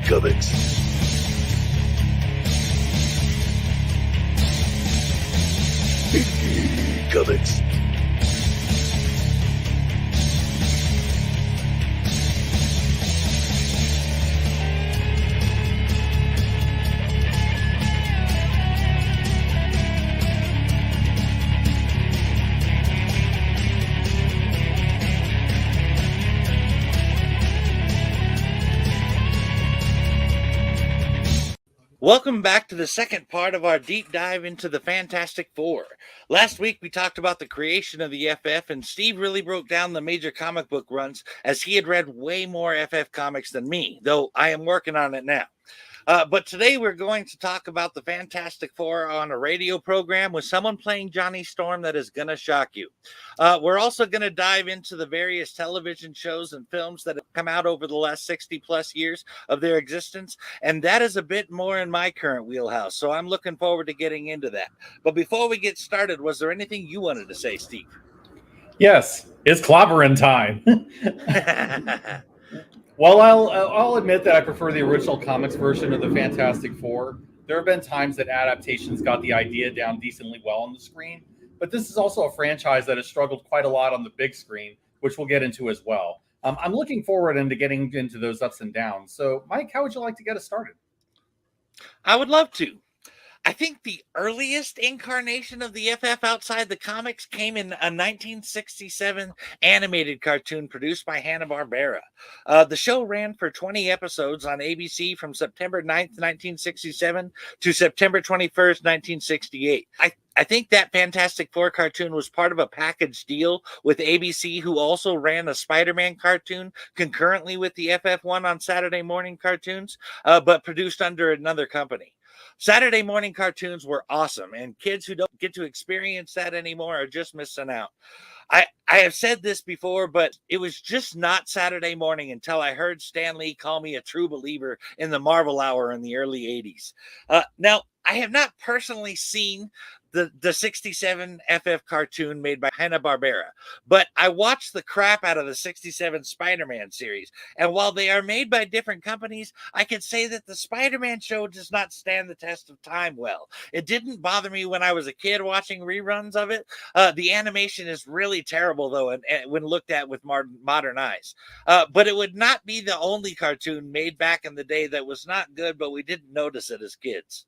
Comics. Comics. Welcome back to the second part of our deep dive into the Fantastic Four. Last week we talked about the creation of the FF, and Steve really broke down the major comic book runs as he had read way more FF comics than me, though I am working on it now. But today we're going to talk about the Fantastic Four on a radio program with someone playing Johnny Storm that is going to shock you. We're also going to dive into the various television shows and films that have come out over the last 60 plus years of their existence. And that is a bit more in my current wheelhouse. So I'm looking forward to getting into that. But before we get started, was there anything you wanted to say, Steve? Yes, it's clobbering time. While I'll admit that I prefer the original comics version of the Fantastic Four, there have been times that adaptations got the idea down decently well on the screen, but this is also a franchise that has struggled quite a lot on the big screen, which we'll get into as well. I'm looking forward into getting into those ups and downs. So, Mike, how would you like to get us started? I would love to. I think the earliest incarnation of the FF outside the comics came in a 1967 animated cartoon produced by Hanna-Barbera. The show ran for 20 episodes on ABC from September 9th, 1967 to September 21st, 1968. I think that Fantastic Four cartoon was part of a package deal with ABC, who also ran a Spider-Man cartoon concurrently with the FF1 on Saturday morning cartoons, but produced under another company. Saturday morning cartoons were awesome, and kids who don't get to experience that anymore are just missing out. I have said this before, but it was just not Saturday morning until I heard Stan Lee call me a true believer in the Marvel Hour in the early 80s. Now, I have not personally seen the 67 FF cartoon made by Hanna-Barbera, but I watched the crap out of the 67 Spider-Man series. And while they are made by different companies, I can say that the Spider-Man show does not stand the test of time well. It didn't bother me when I was a kid watching reruns of it. The animation is really terrible, though, and when looked at with modern eyes. But it would not be the only cartoon made back in the day that was not good, but we didn't notice it as kids.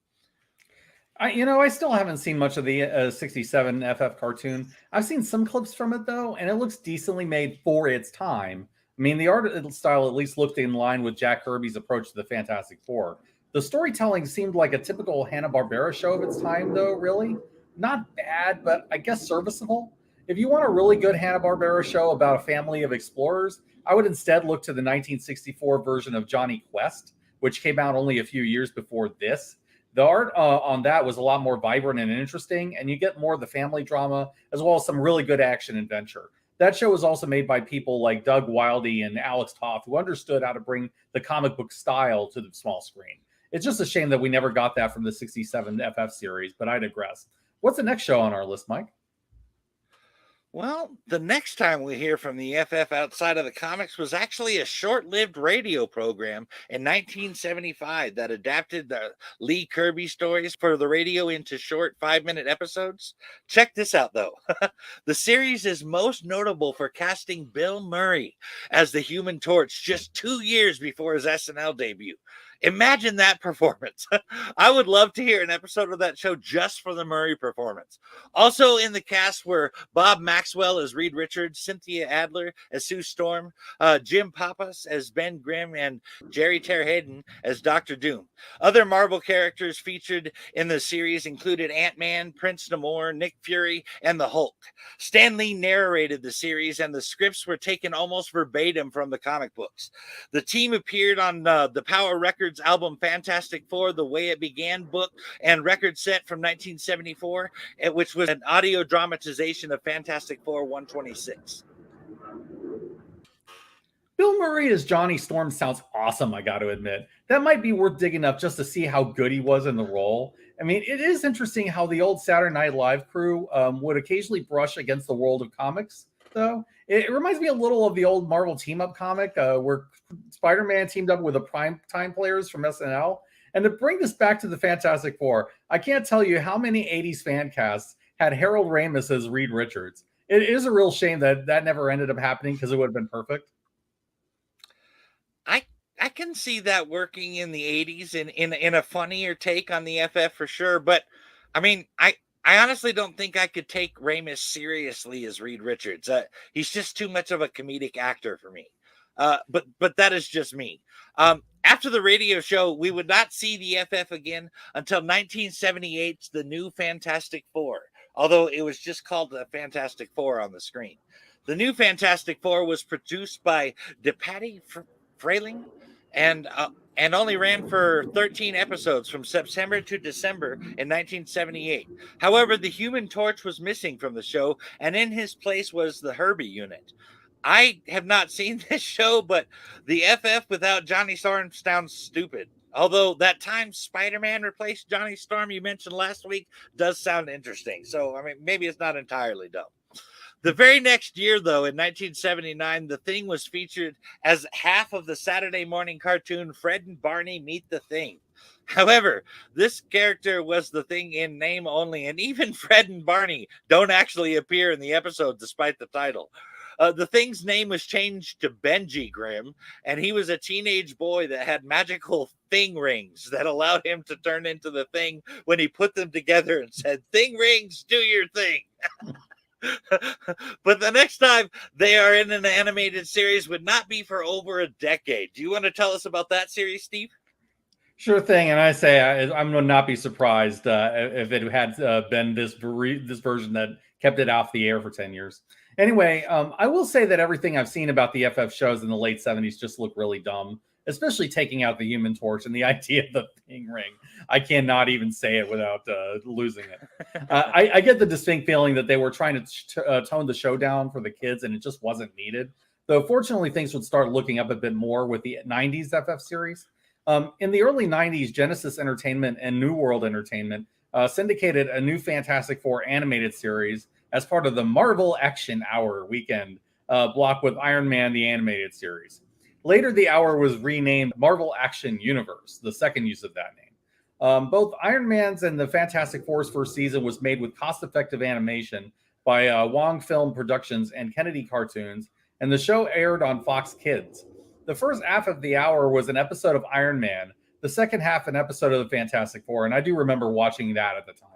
I still haven't seen much of the 67 FF cartoon. I've seen some clips from it, though, and it looks decently made for its time. I mean, the art style at least looked in line with Jack Kirby's approach to the Fantastic Four. The storytelling seemed like a typical Hanna-Barbera show of its time, though, really. Not bad, but I guess serviceable. If you want a really good Hanna-Barbera show about a family of explorers, I would instead look to the 1964 version of Johnny Quest, which came out only a few years before this. The art on that was a lot more vibrant and interesting, and you get more of the family drama, as well as some really good action adventure. That show was also made by people like Doug Wildey and Alex Toth, who understood how to bring the comic book style to the small screen. It's just a shame that we never got that from the 67 FF series, but I digress. What's the next show on our list, Mike? Well, the next time we hear from the FF outside of the comics was actually a short-lived radio program in 1975 that adapted the Lee Kirby stories for the radio into short 5-minute episodes. Check this out, though. The series is most notable for casting Bill Murray as the Human Torch just 2 years before his SNL debut. Imagine that performance. I would love to hear an episode of that show just for the Murray performance. Also in the cast were Bob Maxwell as Reed Richards, Cynthia Adler as Sue Storm, Jim Pappas as Ben Grimm, and Jerry Terhadden as Dr. Doom. Other Marvel characters featured in the series included Ant-Man, Prince Namor, Nick Fury, and the Hulk. Stan Lee narrated the series, and the scripts were taken almost verbatim from the comic books. The team appeared on the Power Records album Fantastic Four, The Way It Began book and record set from 1974, which was an audio dramatization of Fantastic Four 126. Bill Murray as Johnny Storm sounds awesome, I got to admit. That might be worth digging up just to see how good he was in the role. I mean, it is interesting how the old Saturday Night Live crew would occasionally brush against the world of comics. though. It reminds me a little of the old Marvel team-up comic where Spider-Man teamed up with the Primetime Players from SNL. And to bring this back to the Fantastic Four, I can't tell you how many 80s fan casts had Harold Ramis as Reed Richards. It is a real shame that that never ended up happening because it would have been perfect. I can see that working in the 80s in a funnier take on the FF for sure. But I mean, I honestly don't think I could take Ramis seriously as Reed Richards. He's just too much of a comedic actor for me. But that is just me. After the radio show, we would not see the FF again until 1978's The New Fantastic Four, although it was just called the Fantastic Four on the screen. The New Fantastic Four was produced by DePatty Frayling and only ran for 13 episodes from September to December in 1978. However, the Human Torch was missing from the show, and in his place was the Herbie unit. I have not seen this show, but the FF without Johnny Storm sounds stupid. Although that time Spider-Man replaced Johnny Storm you mentioned last week does sound interesting. So, I mean, maybe it's not entirely dumb. The very next year, though, in 1979, The Thing was featured as half of the Saturday morning cartoon Fred and Barney Meet the Thing. However, this character was the Thing in name only, and even Fred and Barney don't actually appear in the episode despite the title. The Thing's name was changed to Benji Grimm, and he was a teenage boy that had magical Thing rings that allowed him to turn into the Thing when he put them together and said, "Thing rings, do your thing." But the next time they are in an animated series would not be for over a decade. Do you want to tell us about that series, Steve? Sure thing, and I say I'm going to not be surprised if it had been this version that kept it off the air for 10 years. Anyway, I will say that everything I've seen about the FF shows in the late 70s just look really dumb, especially taking out the Human Torch and the idea of the Thing ring. I cannot even say it without losing it. I get the distinct feeling that they were trying to tone the show down for the kids, and it just wasn't needed. Though, fortunately, things would start looking up a bit more with the 90s FF series. In the early 90s, Genesis Entertainment and New World Entertainment syndicated a new Fantastic Four animated series as part of the Marvel Action Hour weekend block with Iron Man, the animated series. Later, the hour was renamed Marvel Action Universe, the second use of that name. Both Iron Man's and the Fantastic Four's first season was made with cost-effective animation by Wong Film Productions and Kennedy Cartoons, and the show aired on Fox Kids. The first half of the hour was an episode of Iron Man, the second half an episode of the Fantastic Four, and I do remember watching that at the time.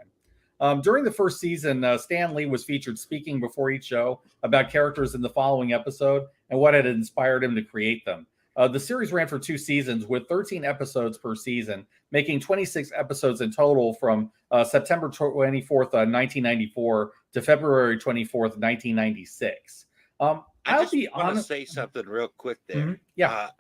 During the first season, Stan Lee was featured speaking before each show about characters in the following episode and what had inspired him to create them. The series ran for 2 seasons with 13 episodes per season, making 26 episodes in total from September 24th, 1994 to February 24th, 1996. I just want to say something real quick there. Mm-hmm. Yeah.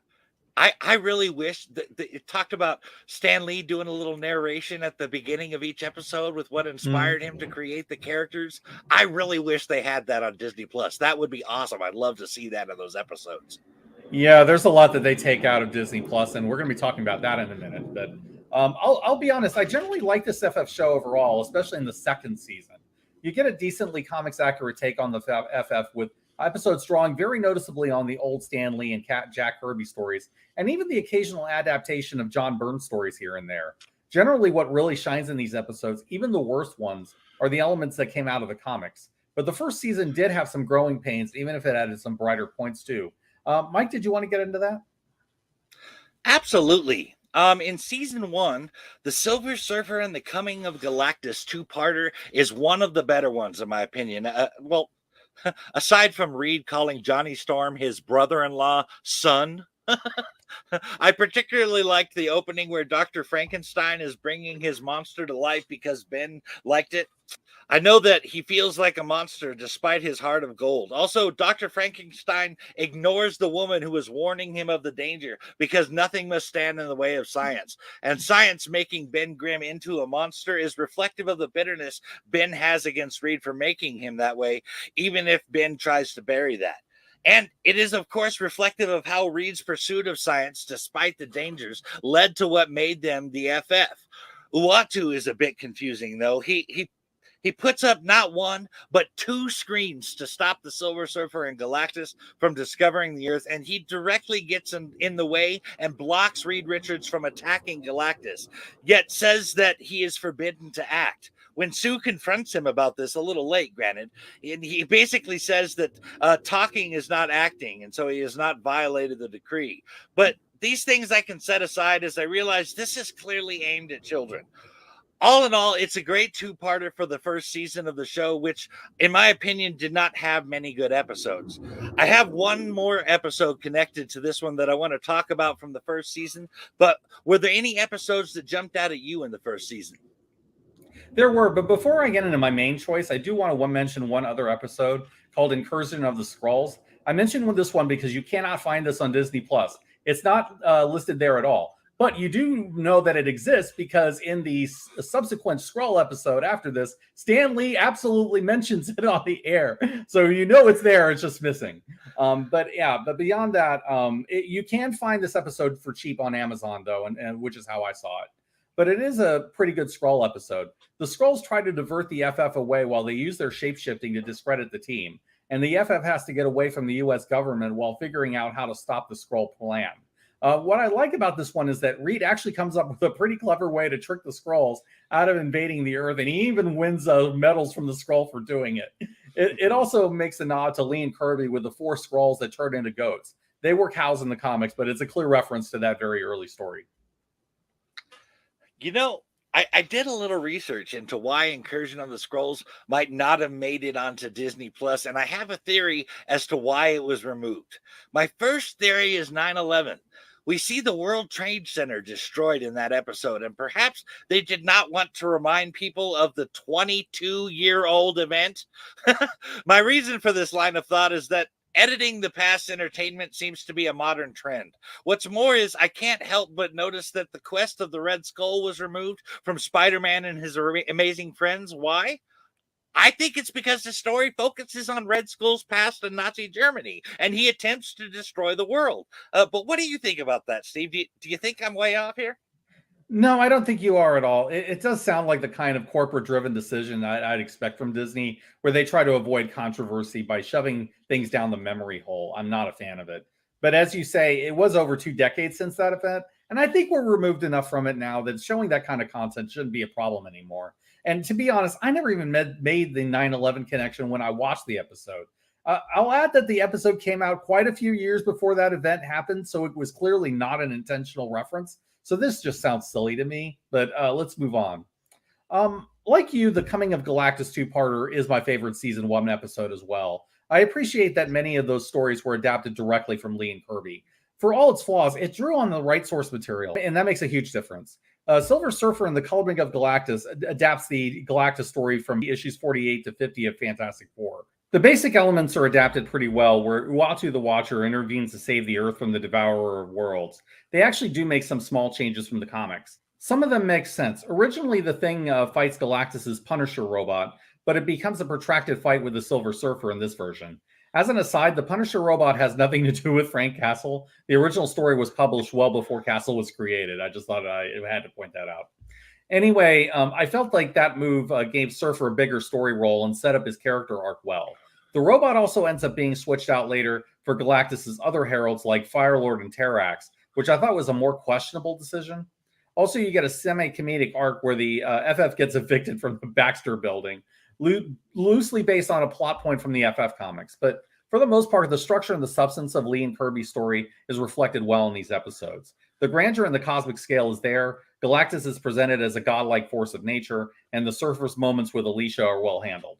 I really wish that it talked about Stan Lee doing a little narration at the beginning of each episode with what inspired him to create the characters. I really wish they had that on Disney Plus. That would be awesome. I'd love to see that in those episodes. Yeah, there's a lot that they take out of Disney Plus, and we're going to be talking about that in a minute. But I'll be honest, I generally like this FF show overall, especially in the second season. You get a decently comics accurate take on the FF with episodes drawing very noticeably on the old Stan Lee and Jack Kirby stories, and even the occasional adaptation of John Byrne stories here and there. Generally, what really shines in these episodes, even the worst ones, are the elements that came out of the comics. But the first season did have some growing pains, even if it added some brighter points too. Mike, did you want to get into that? Absolutely. In season 1, the Silver Surfer and the Coming of Galactus 2-parter is one of the better ones, in my opinion. Aside from Reed calling Johnny Storm his brother-in-law son, I particularly liked the opening where Dr. Frankenstein is bringing his monster to life because Ben liked it. I know that he feels like a monster despite his heart of gold. Also, Dr. Frankenstein ignores the woman who is warning him of the danger because nothing must stand in the way of science. And science making Ben Grimm into a monster is reflective of the bitterness Ben has against Reed for making him that way, even if Ben tries to bury that. And it is, of course, reflective of how Reed's pursuit of science, despite the dangers, led to what made them the FF. Uatu is a bit confusing, though. He He puts up not one, but two screens to stop the Silver Surfer and Galactus from discovering the Earth, and he directly gets in the way and blocks Reed Richards from attacking Galactus, yet says that he is forbidden to act. When Sue confronts him about this, a little late, granted, and he basically says that talking is not acting, and so he has not violated the decree. But these things I can set aside as I realize this is clearly aimed at children. All in all, it's a great two-parter for the first season of the show, which, in my opinion, did not have many good episodes. I have one more episode connected to this one that I want to talk about from the first season, but were there any episodes that jumped out at you in the first season? There were, but before I get into my main choice, I do want to mention one other episode called Incursion of the Skrulls. I mentioned this one because you cannot find this on Disney+. It's not listed there at all. But you do know that it exists because in the subsequent Skrull episode after this, Stan Lee absolutely mentions it on the air. So you know it's there, it's just missing. But beyond that, you can find this episode for cheap on Amazon, though, and which is how I saw it. But it is a pretty good Skrull episode. The Skrulls try to divert the FF away while they use their shape-shifting to discredit the team. And the FF has to get away from the U.S. government while figuring out how to stop the Skrull plan. What I like about this one is that Reed actually comes up with a pretty clever way to trick the Skrulls out of invading the Earth, and he even wins medals from the Skrull for doing it. It also makes a nod to Lee and Kirby with the 4 Skrulls that turn into goats. They were cows in the comics, but it's a clear reference to that very early story. You know, I did a little research into why Incursion of the Skrulls might not have made it onto Disney+, and I have a theory as to why it was removed. My first theory is 9/11. We see the World Trade Center destroyed in that episode, and perhaps they did not want to remind people of the 22-year-old event. My reason for this line of thought is that editing the past entertainment seems to be a modern trend. What's more is I can't help but notice that the quest of the Red Skull was removed from Spider-Man and his amazing friends. Why? I think it's because the story focuses on Red Skull's past in Nazi Germany, and he attempts to destroy the world. But what do you think about that, Steve? Do you think I'm way off here? No, I don't think you are at all. It does sound like the kind of corporate-driven decision I'd expect from Disney, where they try to avoid controversy by shoving things down the memory hole. I'm not a fan of it. But as you say, it was over 2 decades since that event, and I think we're removed enough from it now that showing that kind of content shouldn't be a problem anymore. And to be honest, I never even made the 9/11 connection when I watched the episode. I'll add that the episode came out quite a few years before that event happened, so it was clearly not an intentional reference. So this just sounds silly to me, but let's move on. Like you, the Coming of Galactus 2-parter is my favorite season 1 episode as well. I appreciate that many of those stories were adapted directly from Lee and Kirby. For all its flaws, it drew on the right source material, and that makes a huge difference. Silver Surfer and the Coming of Galactus adapts the Galactus story from issues 48 to 50 of Fantastic Four. The basic elements are adapted pretty well, where Uatu the Watcher intervenes to save the Earth from the Devourer of Worlds. They actually do make some small changes from the comics. Some of them make sense. Originally, the Thing fights Galactus' Punisher robot, but it becomes a protracted fight with the Silver Surfer in this version. As an aside, the Punisher robot has nothing to do with Frank Castle. The original story was published well before Castle was created. I just thought I had to point that out. Anyway, I felt like that move gave Surfer a bigger story role and set up his character arc well. The robot also ends up being switched out later for Galactus' other heralds like Firelord and Terrax, which I thought was a more questionable decision. Also, you get a semi-comedic arc where the FF gets evicted from the Baxter building, loosely based on a plot point from the FF comics. But for the most part, the structure and the substance of Lee and Kirby's story is reflected well in these episodes. The grandeur and the cosmic scale is there. Galactus is presented as a godlike force of nature, and the Surfer's moments with Alicia are well handled.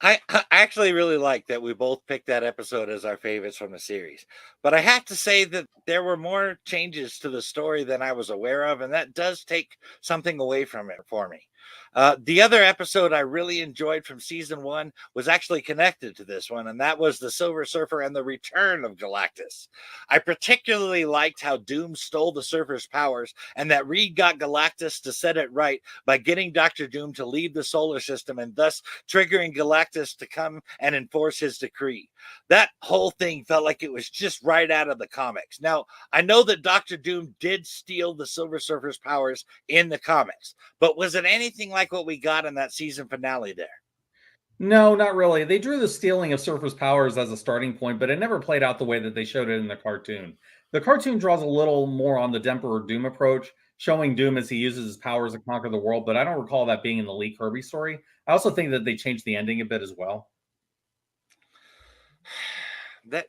I actually really like that we both picked that episode as our favorites from the series. But I have to say that there were more changes to the story than I was aware of, and that does take something away from it for me. The other episode I really enjoyed from season 1 was actually connected to this one, and that was the Silver Surfer and the Return of Galactus. I particularly liked how Doom stole the Surfer's powers, and that Reed got Galactus to set it right by getting Dr. Doom to leave the solar system and thus triggering Galactus to come and enforce his decree. That whole thing felt like it was just right out of the comics. Now, I know that Dr. Doom did steal the Silver Surfer's powers in the comics, but was it anything anything like what we got in that season finale there? No, not really. They drew the stealing of Surfer's powers as a starting point, but it never played out the way that they showed it in the cartoon. The cartoon draws a little more on the Emperor Doom approach, showing Doom as he uses his powers to conquer the world, but I don't recall that being in the Lee Kirby story. I also think that they changed the ending a bit as well. That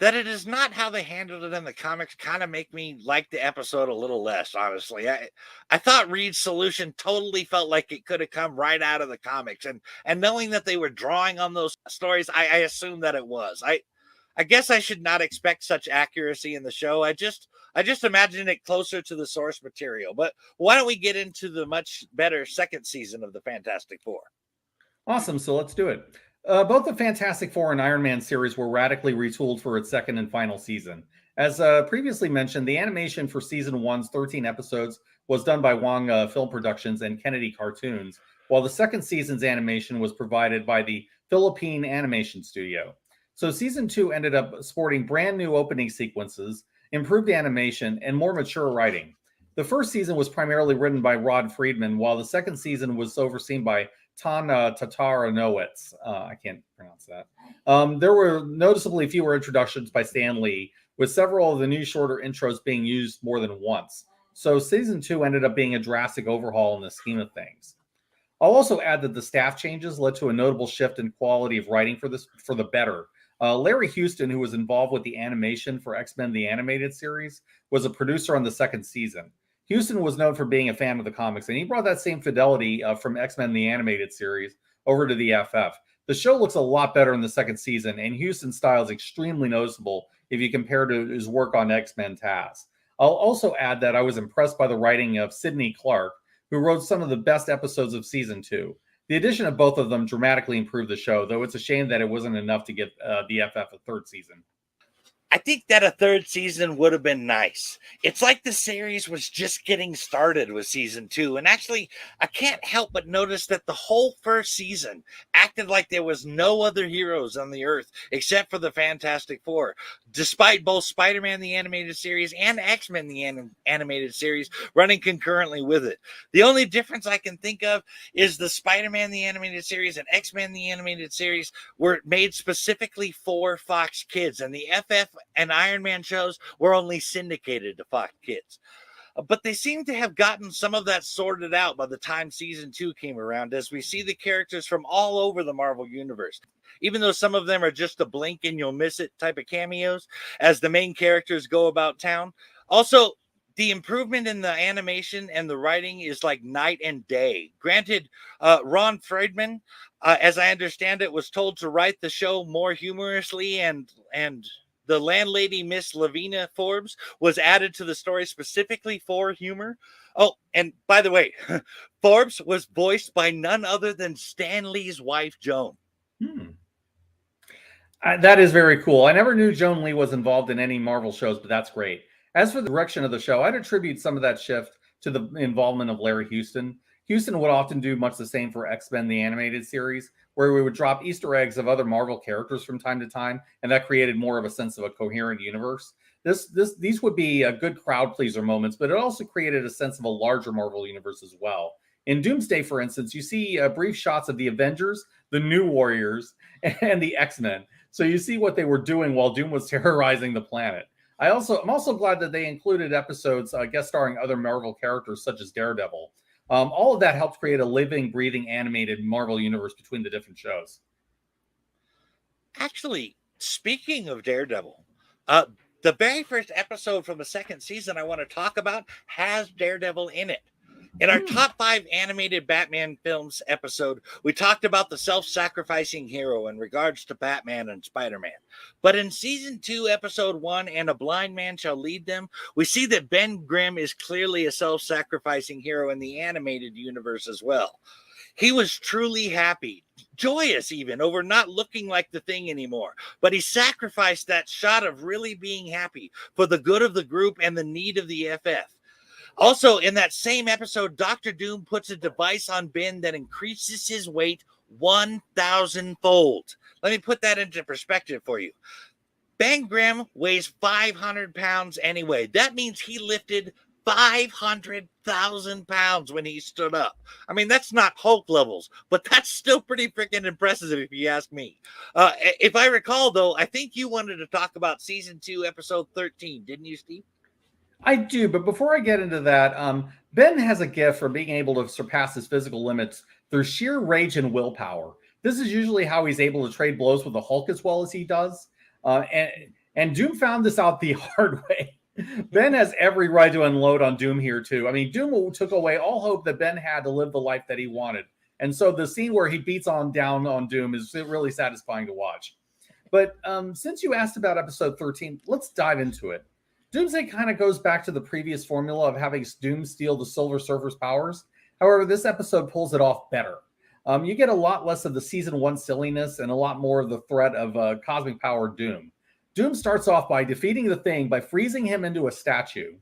that it is not how they handled it in the comics kind of make me like the episode a little less, honestly. I thought Reed's solution totally felt like it could have come right out of the comics, and knowing that they were drawing on those stories, I assumed that it was. I guess I should not expect such accuracy in the show. I just imagine it closer to the source material. But why don't we get into the much better second season of the Fantastic Four? Awesome, so let's do it. Both the Fantastic Four and Iron Man series were radically retooled for its second and final season. As previously mentioned, the animation for season one's 13 episodes was done by Wong Film Productions and Kennedy Cartoons, while the second season's animation was provided by the Philippine Animation Studio. So season two ended up sporting brand new opening sequences, improved animation, and more mature writing. The first season was primarily written by Rod Friedman, while the second season was overseen by Tana Tataranowitz. I can't pronounce that. There were noticeably fewer introductions by Stan Lee, with several of the new shorter intros being used more than once. So season two ended up being a drastic overhaul in the scheme of things. I'll also add that the staff changes led to a notable shift in quality of writing for the better. Larry Houston, who was involved with the animation for X-Men the Animated Series, was a producer on the second season. Houston was known for being a fan of the comics, and he brought that same fidelity from X-Men the Animated Series over to the FF. The show looks a lot better in the second season, and Houston's style is extremely noticeable if you compare to his work on X-Men TAS. I'll also add that I was impressed by the writing of Sidney Clark, who wrote some of the best episodes of season two. The addition of both of them dramatically improved the show, though it's a shame that it wasn't enough to give the FF a third season. I think that a third season would have been nice. It's like the series was just getting started with season two. And actually, I can't help but notice that the whole first season acted like there was no other heroes on the earth except for the Fantastic Four, despite both Spider-Man the Animated Series and X-Men the Animated Series running concurrently with it. The only difference I can think of is the Spider-Man the Animated Series and X-Men the Animated Series were made specifically for Fox Kids, and the FF and Iron Man shows were only syndicated to Fox Kids. But they seem to have gotten some of that sorted out by the time season two came around, as we see the characters from all over the Marvel Universe. Even though some of them are just a blink and you'll miss it type of cameos as the main characters go about town. Also, the improvement in the animation and the writing is like night and day. Granted, Ron Friedman, as I understand it, was told to write the show more humorously, and the landlady, Miss Lavina Forbes, was added to the story specifically for humor. Oh, and by the way, Forbes was voiced by none other than Stan Lee's wife, Joan. That is very cool. I never knew Joan Lee was involved in any Marvel shows, but that's great. As for the direction of the show, I'd attribute some of that shift to the involvement of Larry Houston. Houston would often do much the same for X-Men the Animated Series, where we would drop Easter eggs of other Marvel characters from time to time, and that created more of a sense of a coherent universe. These would be good crowd pleaser moments, but it also created a sense of a larger Marvel universe as well. In Doomsday, for instance, you see brief shots of the Avengers, the New Warriors, and the X-Men. So you see what they were doing while Doom was terrorizing the planet. I'm also glad that they included episodes guest starring other Marvel characters such as Daredevil. All of that helped create a living, breathing, animated Marvel universe between the different shows. Actually, speaking of Daredevil, the very first episode from the second season I want to talk about has Daredevil in it. In our top 5 animated Batman films episode, we talked about the self-sacrificing hero in regards to Batman and Spider-Man. But in season 2, episode 1, And a Blind Man Shall Lead Them, we see that Ben Grimm is clearly a self-sacrificing hero in the animated universe as well. He was truly happy, joyous even, over not looking like the Thing anymore. But he sacrificed that shot of really being happy for the good of the group and the need of the FF. Also, in that same episode, Dr. Doom puts a device on Ben that increases his weight 1,000-fold. Let me put that into perspective for you. Ben Grimm weighs 500 pounds anyway. That means he lifted 500,000 pounds when he stood up. I mean, that's not Hulk levels, but that's still pretty freaking impressive if you ask me. If I recall, though, I think you wanted to talk about season 2, episode 13, didn't you, Steve? I do, but before I get into that, Ben has a gift for being able to surpass his physical limits through sheer rage and willpower. This is usually how he's able to trade blows with the Hulk as well as he does. And Doom found this out the hard way. Ben has every right to unload on Doom here, too. I mean, Doom took away all hope that Ben had to live the life that he wanted. And so the scene where he beats down on Doom is really satisfying to watch. But since you asked about episode 13, let's dive into it. Doomsday kind of goes back to the previous formula of having Doom steal the Silver Surfer's powers. However, this episode pulls it off better. You get a lot less of the season 1 silliness and a lot more of the threat of cosmic power Doom. Doom starts off by defeating the Thing by freezing him into a statue.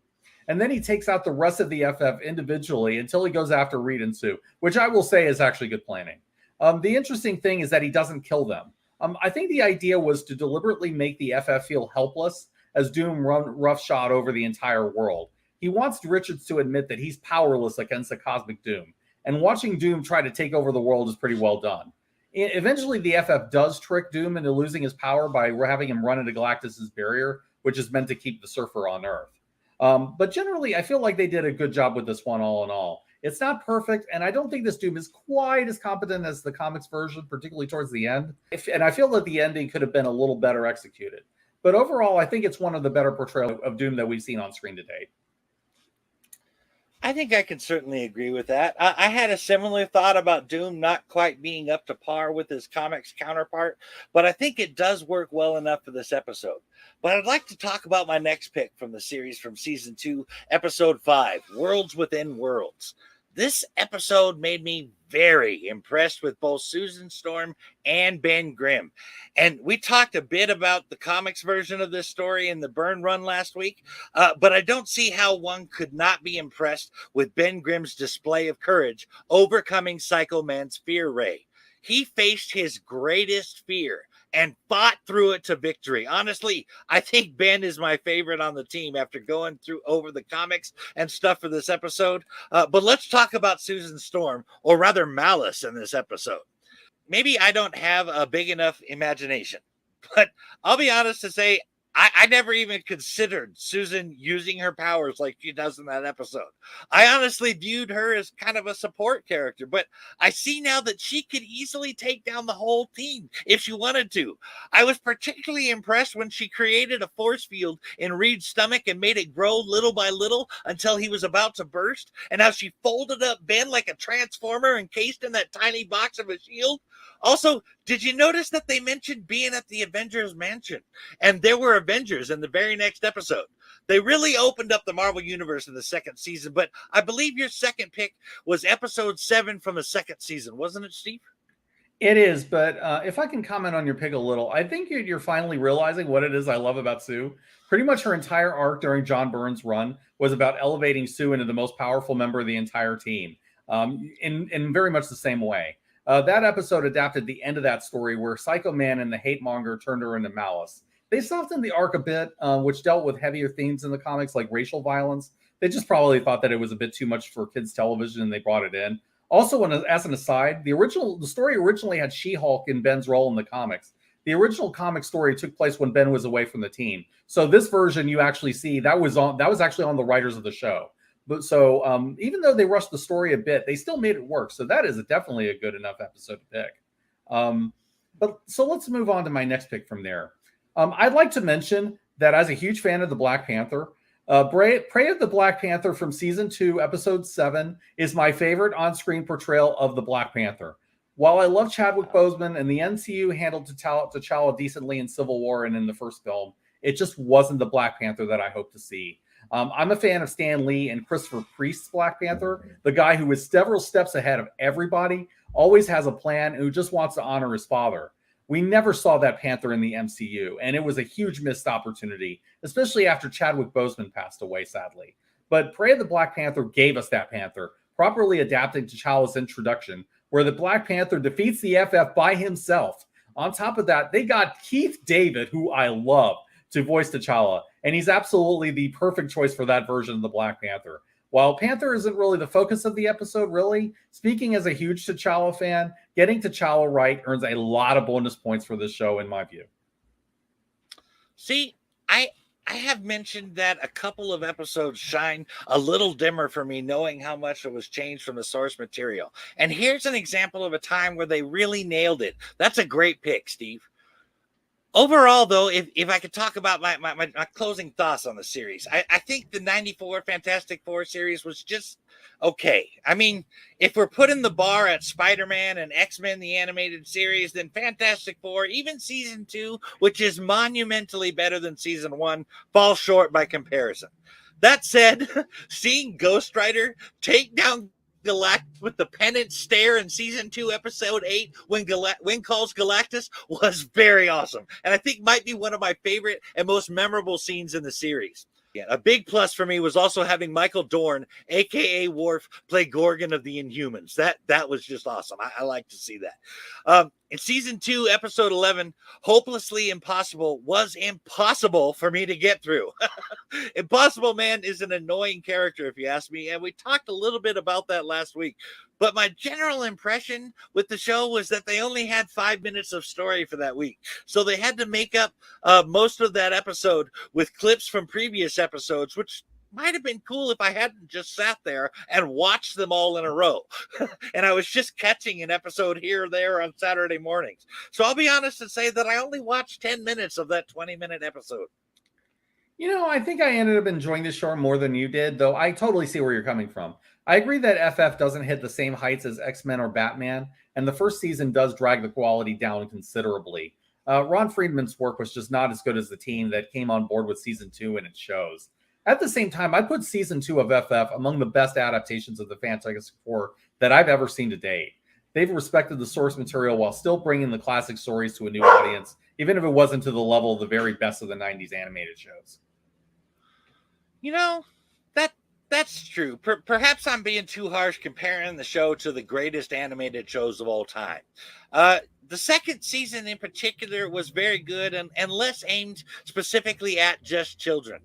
And then he takes out the rest of the FF individually until he goes after Reed and Sue, which I will say is actually good planning. The interesting thing is that he doesn't kill them. I think the idea was to deliberately make the FF feel helpless as Doom run roughshod over the entire world. He wants Richards to admit that he's powerless against the cosmic Doom. And watching Doom try to take over the world is pretty well done. Eventually, the FF does trick Doom into losing his power by having him run into Galactus's barrier, which is meant to keep the Surfer on Earth. But generally, I feel like they did a good job with this one all in all. It's not perfect, and I don't think this Doom is quite as competent as the comics version, particularly towards the end. And I feel that the ending could have been a little better executed. But overall, I think it's one of the better portrayals of Doom that we've seen on screen to date. I think I can certainly agree with that. I had a similar thought about Doom not quite being up to par with his comics counterpart, but I think it does work well enough for this episode. But I'd like to talk about my next pick from the series from season 2, episode 5, Worlds Within Worlds. This episode made me very impressed with both Susan Storm and Ben Grimm. And we talked a bit about the comics version of this story in the Burn Run last week, but I don't see how one could not be impressed with Ben Grimm's display of courage overcoming Psycho Man's fear ray. He faced his greatest fear and fought through it to victory. Honestly, I think Ben is my favorite on the team after going through over the comics and stuff for this episode. But let's talk about Susan Storm, or rather Malice, in this episode. Maybe I don't have a big enough imagination, but I'll be honest to say, I never even considered Susan using her powers like she does in that episode. I honestly viewed her as kind of a support character, but I see now that she could easily take down the whole team if she wanted to. I was particularly impressed when she created a force field in Reed's stomach and made it grow little by little until he was about to burst, and how she folded up Ben like a transformer encased in that tiny box of a shield. Also, did you notice that they mentioned being at the Avengers Mansion? And there were Avengers in the very next episode. They really opened up the Marvel Universe in the second season, but I believe your second pick was episode 7 from the second season, wasn't it, Steve? It is, but if I can comment on your pick a little, I think you're finally realizing what it is I love about Sue. Pretty much her entire arc during John Byrne's run was about elevating Sue into the most powerful member of the entire team, in very much the same way. That episode adapted the end of that story where Psycho Man and the hate monger turned her into Malice. They softened the arc a bit, which dealt with heavier themes in the comics like racial violence. They just probably thought that it was a bit too much for kids' television and they brought it in. Also, as an aside, the story originally had She-Hulk in Ben's role in the comics. The original comic story took place when Ben was away from the team. So this version you actually see that was actually on the writers of the show. But so even though they rushed the story a bit, they still made it work. So that is definitely a good enough episode to pick. But so let's move on to my next pick from there. I'd like to mention that as a huge fan of the Black Panther, Prey of the Black Panther from season 2, episode 7 is my favorite on-screen portrayal of the Black Panther. While I love Chadwick Boseman and the MCU handled T'Challa decently in Civil War and in the first film, it just wasn't the Black Panther that I hoped to see. I'm a fan of Stan Lee and Christopher Priest's Black Panther, the guy who is several steps ahead of everybody, always has a plan, and who just wants to honor his father. We never saw that Panther in the MCU, and it was a huge missed opportunity, especially after Chadwick Boseman passed away, sadly. But Prey of the Black Panther gave us that Panther, properly adapting T'Challa's introduction, where the Black Panther defeats the FF by himself. On top of that, they got Keith David, who I love, to voice T'Challa. and he's absolutely the perfect choice for that version of the Black Panther. While Panther isn't really the focus of the episode, really, speaking as a huge T'Challa fan, getting T'Challa right earns a lot of bonus points for this show, in my view. See, I have mentioned that a couple of episodes shine a little dimmer for me, knowing how much it was changed from the source material. And here's an example of a time where they really nailed it. That's a great pick, Steve. Overall, though, if I could talk about my closing thoughts on the series, I think the 94 Fantastic Four series was just okay. I mean, if we're putting the bar at Spider-Man and X-Men, the animated series, then Fantastic Four, even season 2, which is monumentally better than season 1, falls short by comparison. That said, seeing Ghost Rider take down Galactus with the pennant stare in season 2, episode 8, when calls Galactus, was very awesome, and I think might be one of my favorite and most memorable scenes in the series. Yeah, a big plus for me was also having Michael Dorn, aka Worf, play Gorgon of the Inhumans. That was just awesome. I like to see that. In season 2, episode 11, Hopelessly Impossible was impossible for me to get through. Impossible Man is an annoying character, if you ask me, and we talked a little bit about that last week. But my general impression with the show was that they only had 5 minutes of story for that week. So they had to make up most of that episode with clips from previous episodes, which might have been cool if I hadn't just sat there and watched them all in a row. And I was just catching an episode here or there on Saturday mornings. So I'll be honest and say that I only watched 10 minutes of that 20-minute episode. You know, I think I ended up enjoying this show more than you did, though I totally see where you're coming from. I agree that FF doesn't hit the same heights as X-Men or Batman, and the first season does drag the quality down considerably. Ron Friedman's work was just not as good as the team that came on board with season 2, and it shows. At the same time, I'd put season 2 of FF among the best adaptations of the Fantastic Four that I've ever seen to date. They've respected the source material while still bringing the classic stories to a new audience, even if it wasn't to the level of the very best of the 90s animated shows. You know, that's true. Perhaps I'm being too harsh comparing the show to the greatest animated shows of all time. The second season in particular was very good and less aimed specifically at just children.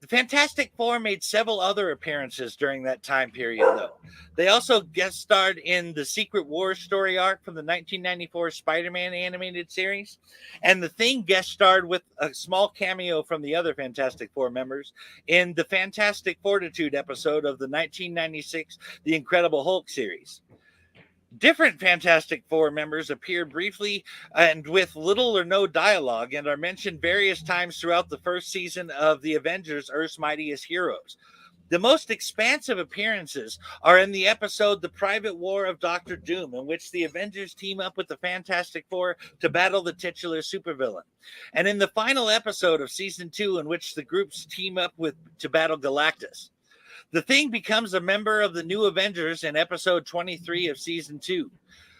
The Fantastic Four made several other appearances during that time period, though. They also guest starred in the Secret Wars story arc from the 1994 Spider-Man animated series. And the Thing guest starred with a small cameo from the other Fantastic Four members in the Fantastic Fortitude episode of the 1996 The Incredible Hulk series. Different Fantastic Four members appear briefly and with little or no dialogue and are mentioned various times throughout the first season of The Avengers: Earth's Mightiest Heroes. The most expansive appearances are in the episode The Private War of Dr. Doom, in which the Avengers team up with the Fantastic Four to battle the titular supervillain. And in the final episode of season 2, in which the groups team up to battle Galactus. The Thing becomes a member of the New Avengers in episode 23 of season 2.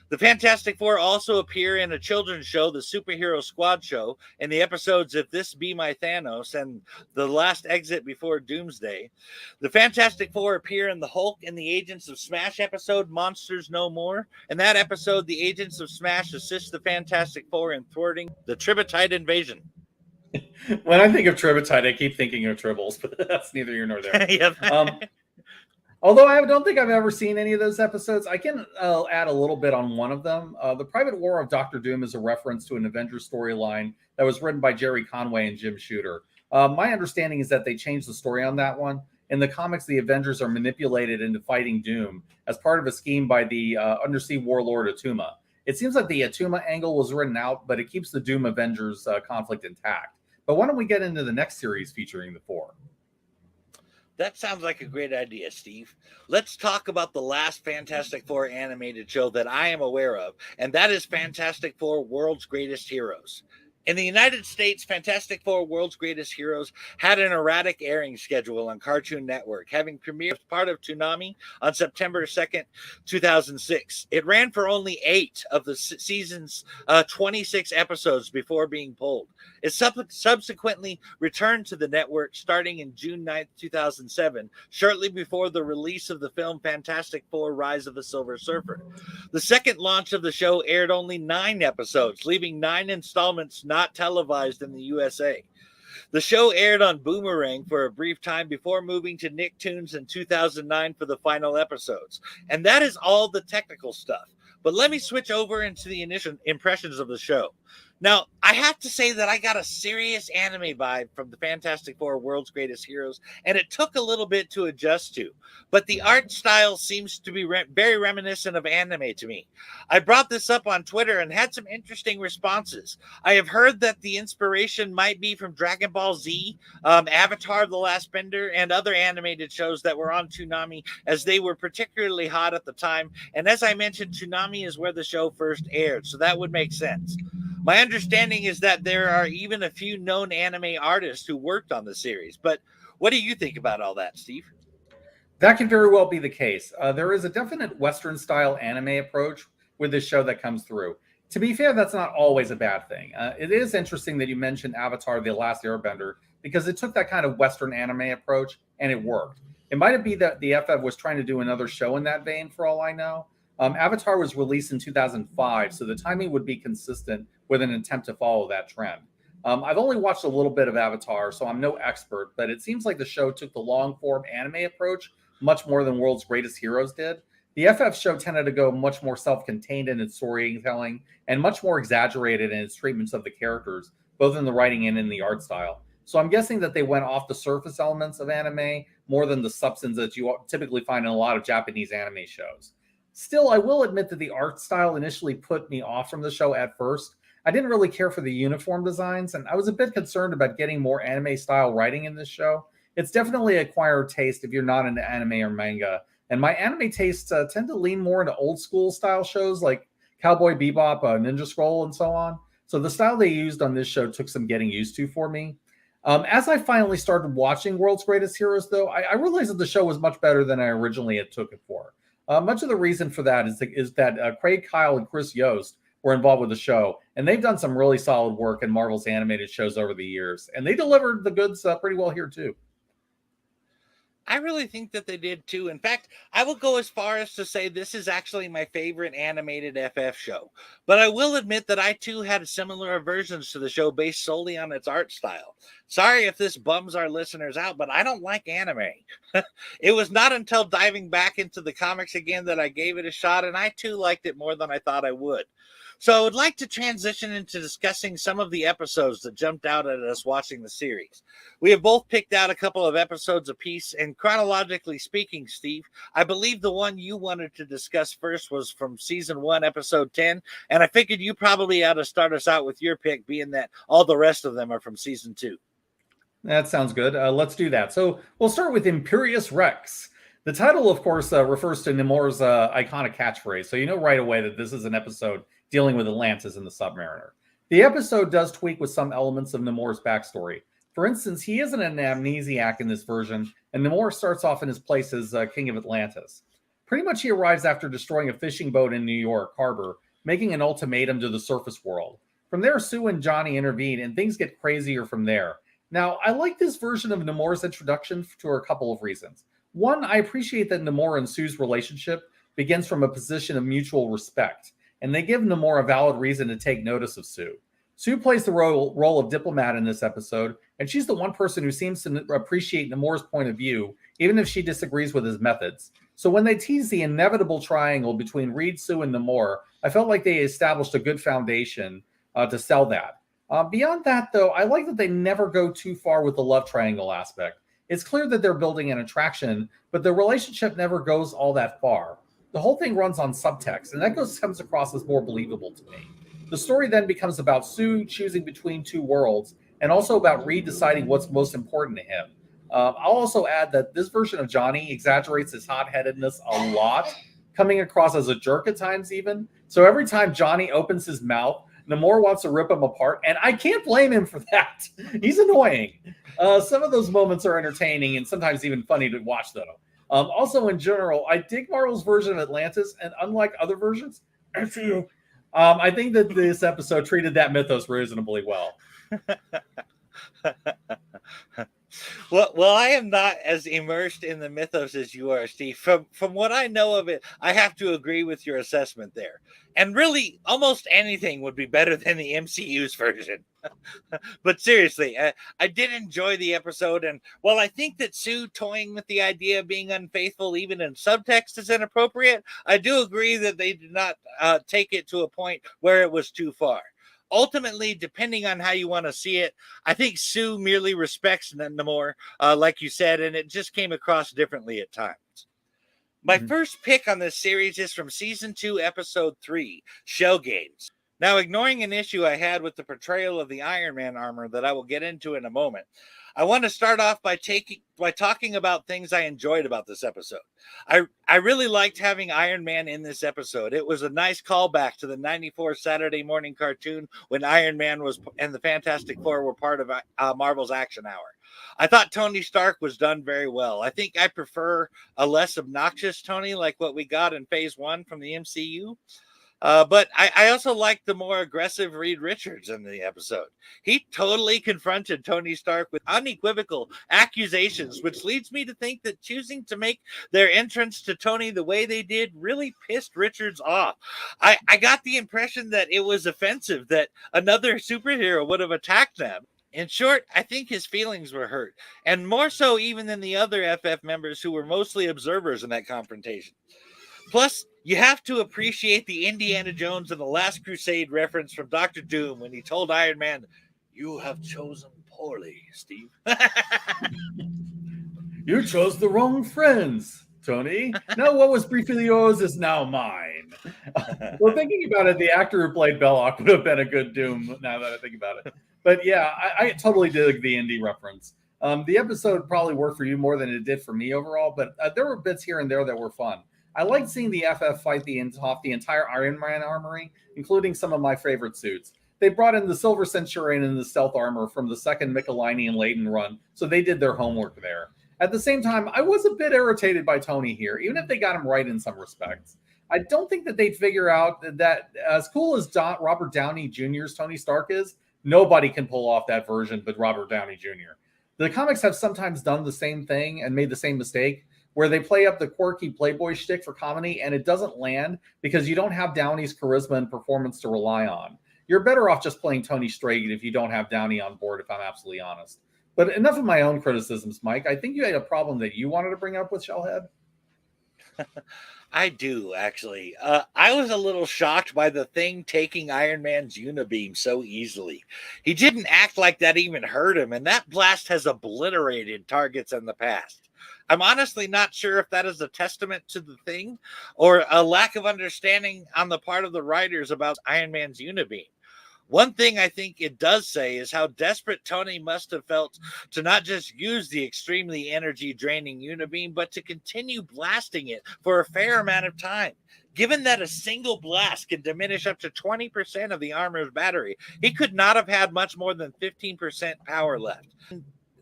The Fantastic Four also appear in a children's show, the Superhero Squad Show, in the episodes If This Be My Thanos and The Last Exit Before Doomsday. The Fantastic Four appear in the Hulk and the Agents of Smash episode, Monsters No More. In that episode, the Agents of Smash assist the Fantastic Four in thwarting the Tripartite invasion. When I think of Tripartite, I keep thinking of Tribbles, but that's neither here nor there. Yep. Although I don't think I've ever seen any of those episodes, I can add a little bit on one of them. The Private War of Dr. Doom is a reference to an Avengers storyline that was written by Jerry Conway and Jim Shooter. My understanding is that they changed the story on that one. In the comics, the Avengers are manipulated into fighting Doom as part of a scheme by the undersea warlord Atuma. It seems like the Atuma angle was written out, but it keeps the Doom Avengers conflict intact. But why don't we get into the next series featuring the four? That sounds like a great idea, Steve. Let's talk about the last Fantastic Four animated show that I am aware of, and that is Fantastic Four: World's Greatest Heroes. In the United States, Fantastic Four: World's Greatest Heroes had an erratic airing schedule on Cartoon Network, having premiered as part of Toonami on September 2nd, 2006. It ran for only 8 of the season's 26 episodes before being pulled. It subsequently returned to the network starting in June 9th, 2007, shortly before the release of the film Fantastic Four: Rise of the Silver Surfer. The second launch of the show aired only 9 episodes, leaving 9 installments not televised in the USA. The show aired on Boomerang for a brief time before moving to Nicktoons in 2009 for the final episodes. And that is all the technical stuff. But let me switch over into the initial impressions of the show. Now, I have to say that I got a serious anime vibe from the Fantastic Four World's Greatest Heroes, and it took a little bit to adjust to. But the art style seems to be very reminiscent of anime to me. I brought this up on Twitter and had some interesting responses. I have heard that the inspiration might be from Dragon Ball Z, Avatar The Last Bender, and other animated shows that were on Toonami, as they were particularly hot at the time. And as I mentioned, Toonami is where the show first aired, so that would make sense. My understanding is that there are even a few known anime artists who worked on the series. But what do you think about all that, Steve? That can very well be the case. There is a definite Western-style anime approach with this show that comes through. To be fair, that's not always a bad thing. It is interesting that you mentioned Avatar: The Last Airbender, because it took that kind of Western anime approach, and it worked. It might be that the FF was trying to do another show in that vein, for all I know. Avatar was released in 2005, so the timing would be consistent with an attempt to follow that trend. I've only watched a little bit of Avatar, so I'm no expert, but it seems like the show took the long-form anime approach much more than World's Greatest Heroes did. The FF show tended to go much more self-contained in its storytelling and much more exaggerated in its treatments of the characters, both in the writing and in the art style. So I'm guessing that they went off the surface elements of anime more than the substance that you typically find in a lot of Japanese anime shows. Still, I will admit that the art style initially put me off from the show at first. I didn't really care for the uniform designs, and I was a bit concerned about getting more anime-style writing in this show. It's definitely an acquired taste if you're not into anime or manga, and my anime tastes tend to lean more into old-school style shows like Cowboy Bebop, Ninja Scroll, and so on. So the style they used on this show took some getting used to for me. As I finally started watching World's Greatest Heroes, though, I realized that the show was much better than I originally had took it for. Much of the reason for that is that Craig Kyle and Chris Yost were involved with the show, and they've done some really solid work in Marvel's animated shows over the years, and they delivered the goods pretty well here too. I really think that they did too. In fact, I will go as far as to say this is actually my favorite animated FF show. But I will admit that I too had similar aversions to the show based solely on its art style. Sorry if this bums our listeners out, but I don't like anime. It was not until diving back into the comics again that I gave it a shot, and I too liked it more than I thought I would. So I would like to transition into discussing some of the episodes that jumped out at us watching the series. We have both picked out a couple of episodes apiece, and chronologically speaking, Steve, I believe the one you wanted to discuss first was from Season 1, Episode 10, and I figured you probably ought to start us out with your pick, being that all the rest of them are from Season 2. That sounds good. Let's do that. So we'll start with Imperious Rex. The title, of course, refers to Nemours' iconic catchphrase, so you know right away that this is an episode dealing with Atlantis and the Submariner. The episode does tweak with some elements of Nemours' backstory. For instance, he isn't an amnesiac in this version, and Nemours starts off in his place as King of Atlantis. Pretty much he arrives after destroying a fishing boat in New York Harbor, making an ultimatum to the surface world. From there, Sue and Johnny intervene, and things get crazier from there. Now, I like this version of Nemours' introduction for a couple of reasons. One, I appreciate that Nemours and Sue's relationship begins from a position of mutual respect, and they give Nemours a valid reason to take notice of Sue. Sue plays the role of diplomat in this episode, and she's the one person who seems to appreciate Nemours' point of view, even if she disagrees with his methods. So when they tease the inevitable triangle between Reed, Sue, and Nemours, I felt like they established a good foundation to sell that. Beyond that, though, I like that they never go too far with the love triangle aspect. It's clear that they're building an attraction, but the relationship never goes all that far. The whole thing runs on subtext, and that comes across as more believable to me. The story then becomes about Sue choosing between two worlds, and also about Reed deciding what's most important to him. I'll also add that this version of Johnny exaggerates his hot-headedness a lot, coming across as a jerk at times even. So every time Johnny opens his mouth, Nemours wants to rip him apart, and I can't blame him for that. He's annoying. Some of those moments are entertaining and sometimes even funny to watch, though. Also, in general, I dig Marvel's version of Atlantis, and unlike other versions, I think that this episode treated that mythos reasonably well. Well, I am not as immersed in the mythos as you are, Steve. From what I know of it, I have to agree with your assessment there. And really, almost anything would be better than the MCU's version. But seriously, I did enjoy the episode, and while I think that Sue toying with the idea of being unfaithful, even in subtext, is inappropriate, I do agree that they did not take it to a point where it was too far. Ultimately, depending on how you want to see it, I think Sue merely respects Namor, like you said, and it just came across differently at times. My first pick on this series is from season 2, episode 3, Shell Games. Now, ignoring an issue I had with the portrayal of the Iron Man armor that I will get into in a moment, I want to start off by talking about things I enjoyed about this episode. I really liked having Iron Man in this episode. It was a nice callback to the 94 Saturday morning cartoon when Iron Man and the Fantastic Four were part of Marvel's Action Hour. I thought Tony Stark was done very well. I think I prefer a less obnoxious Tony like what we got in Phase 1 from the MCU. But I also liked the more aggressive Reed Richards in the episode. He totally confronted Tony Stark with unequivocal accusations, which leads me to think that choosing to make their entrance to Tony the way they did really pissed Richards off. I got the impression that it was offensive that another superhero would have attacked them. In short, I think his feelings were hurt, and more so even than the other FF members who were mostly observers in that confrontation. Plus, you have to appreciate the Indiana Jones and the Last Crusade reference from Dr. Doom when he told Iron Man, "You have chosen poorly, Steve." You chose the wrong friends, Tony. Now what was briefly yours is now mine. Well, thinking about it, the actor who played Belloc would have been a good Doom, now that I think about it. But yeah, I totally dig the indie reference. The episode probably worked for you more than it did for me overall, but there were bits here and there that were fun. I liked seeing the FF fight off the entire Iron Man armory, including some of my favorite suits. They brought in the Silver Centurion and the stealth armor from the second Michelini and Layton run, so they did their homework there. At the same time, I was a bit irritated by Tony here, even if they got him right in some respects. I don't think that they'd figure out that as cool as Robert Downey Jr.'s Tony Stark is, nobody can pull off that version but Robert Downey Jr. The comics have sometimes done the same thing and made the same mistake, where they play up the quirky Playboy shtick for comedy, and it doesn't land because you don't have Downey's charisma and performance to rely on. You're better off just playing Tony straight if you don't have Downey on board, if I'm absolutely honest. But enough of my own criticisms, Mike. I think you had a problem that you wanted to bring up with Shellhead. I do, actually. I was a little shocked by the Thing taking Iron Man's unibeam so easily. He didn't act like that even hurt him, and that blast has obliterated targets in the past. I'm honestly not sure if that is a testament to the Thing or a lack of understanding on the part of the writers about Iron Man's unibeam. One thing I think it does say is how desperate Tony must have felt to not just use the extremely energy-draining unibeam, but to continue blasting it for a fair amount of time. Given that a single blast can diminish up to 20% of the armor's battery, he could not have had much more than 15% power left.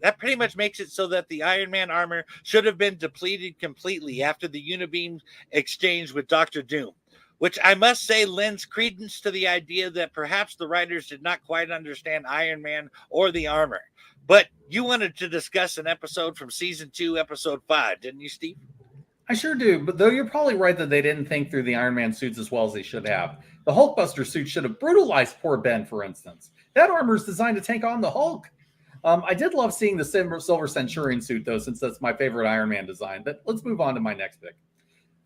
That pretty much makes it so that the Iron Man armor should have been depleted completely after the unibeam exchange with Dr. Doom, which I must say lends credence to the idea that perhaps the writers did not quite understand Iron Man or the armor. But you wanted to discuss an episode from season 2, episode 5, didn't you, Steve? I sure do, but though you're probably right that they didn't think through the Iron Man suits as well as they should have. The Hulkbuster suit should have brutalized poor Ben, for instance. That armor is designed to take on the Hulk. I did love seeing the Silver Centurion suit, though, since that's my favorite Iron Man design. But let's move on to my next pick.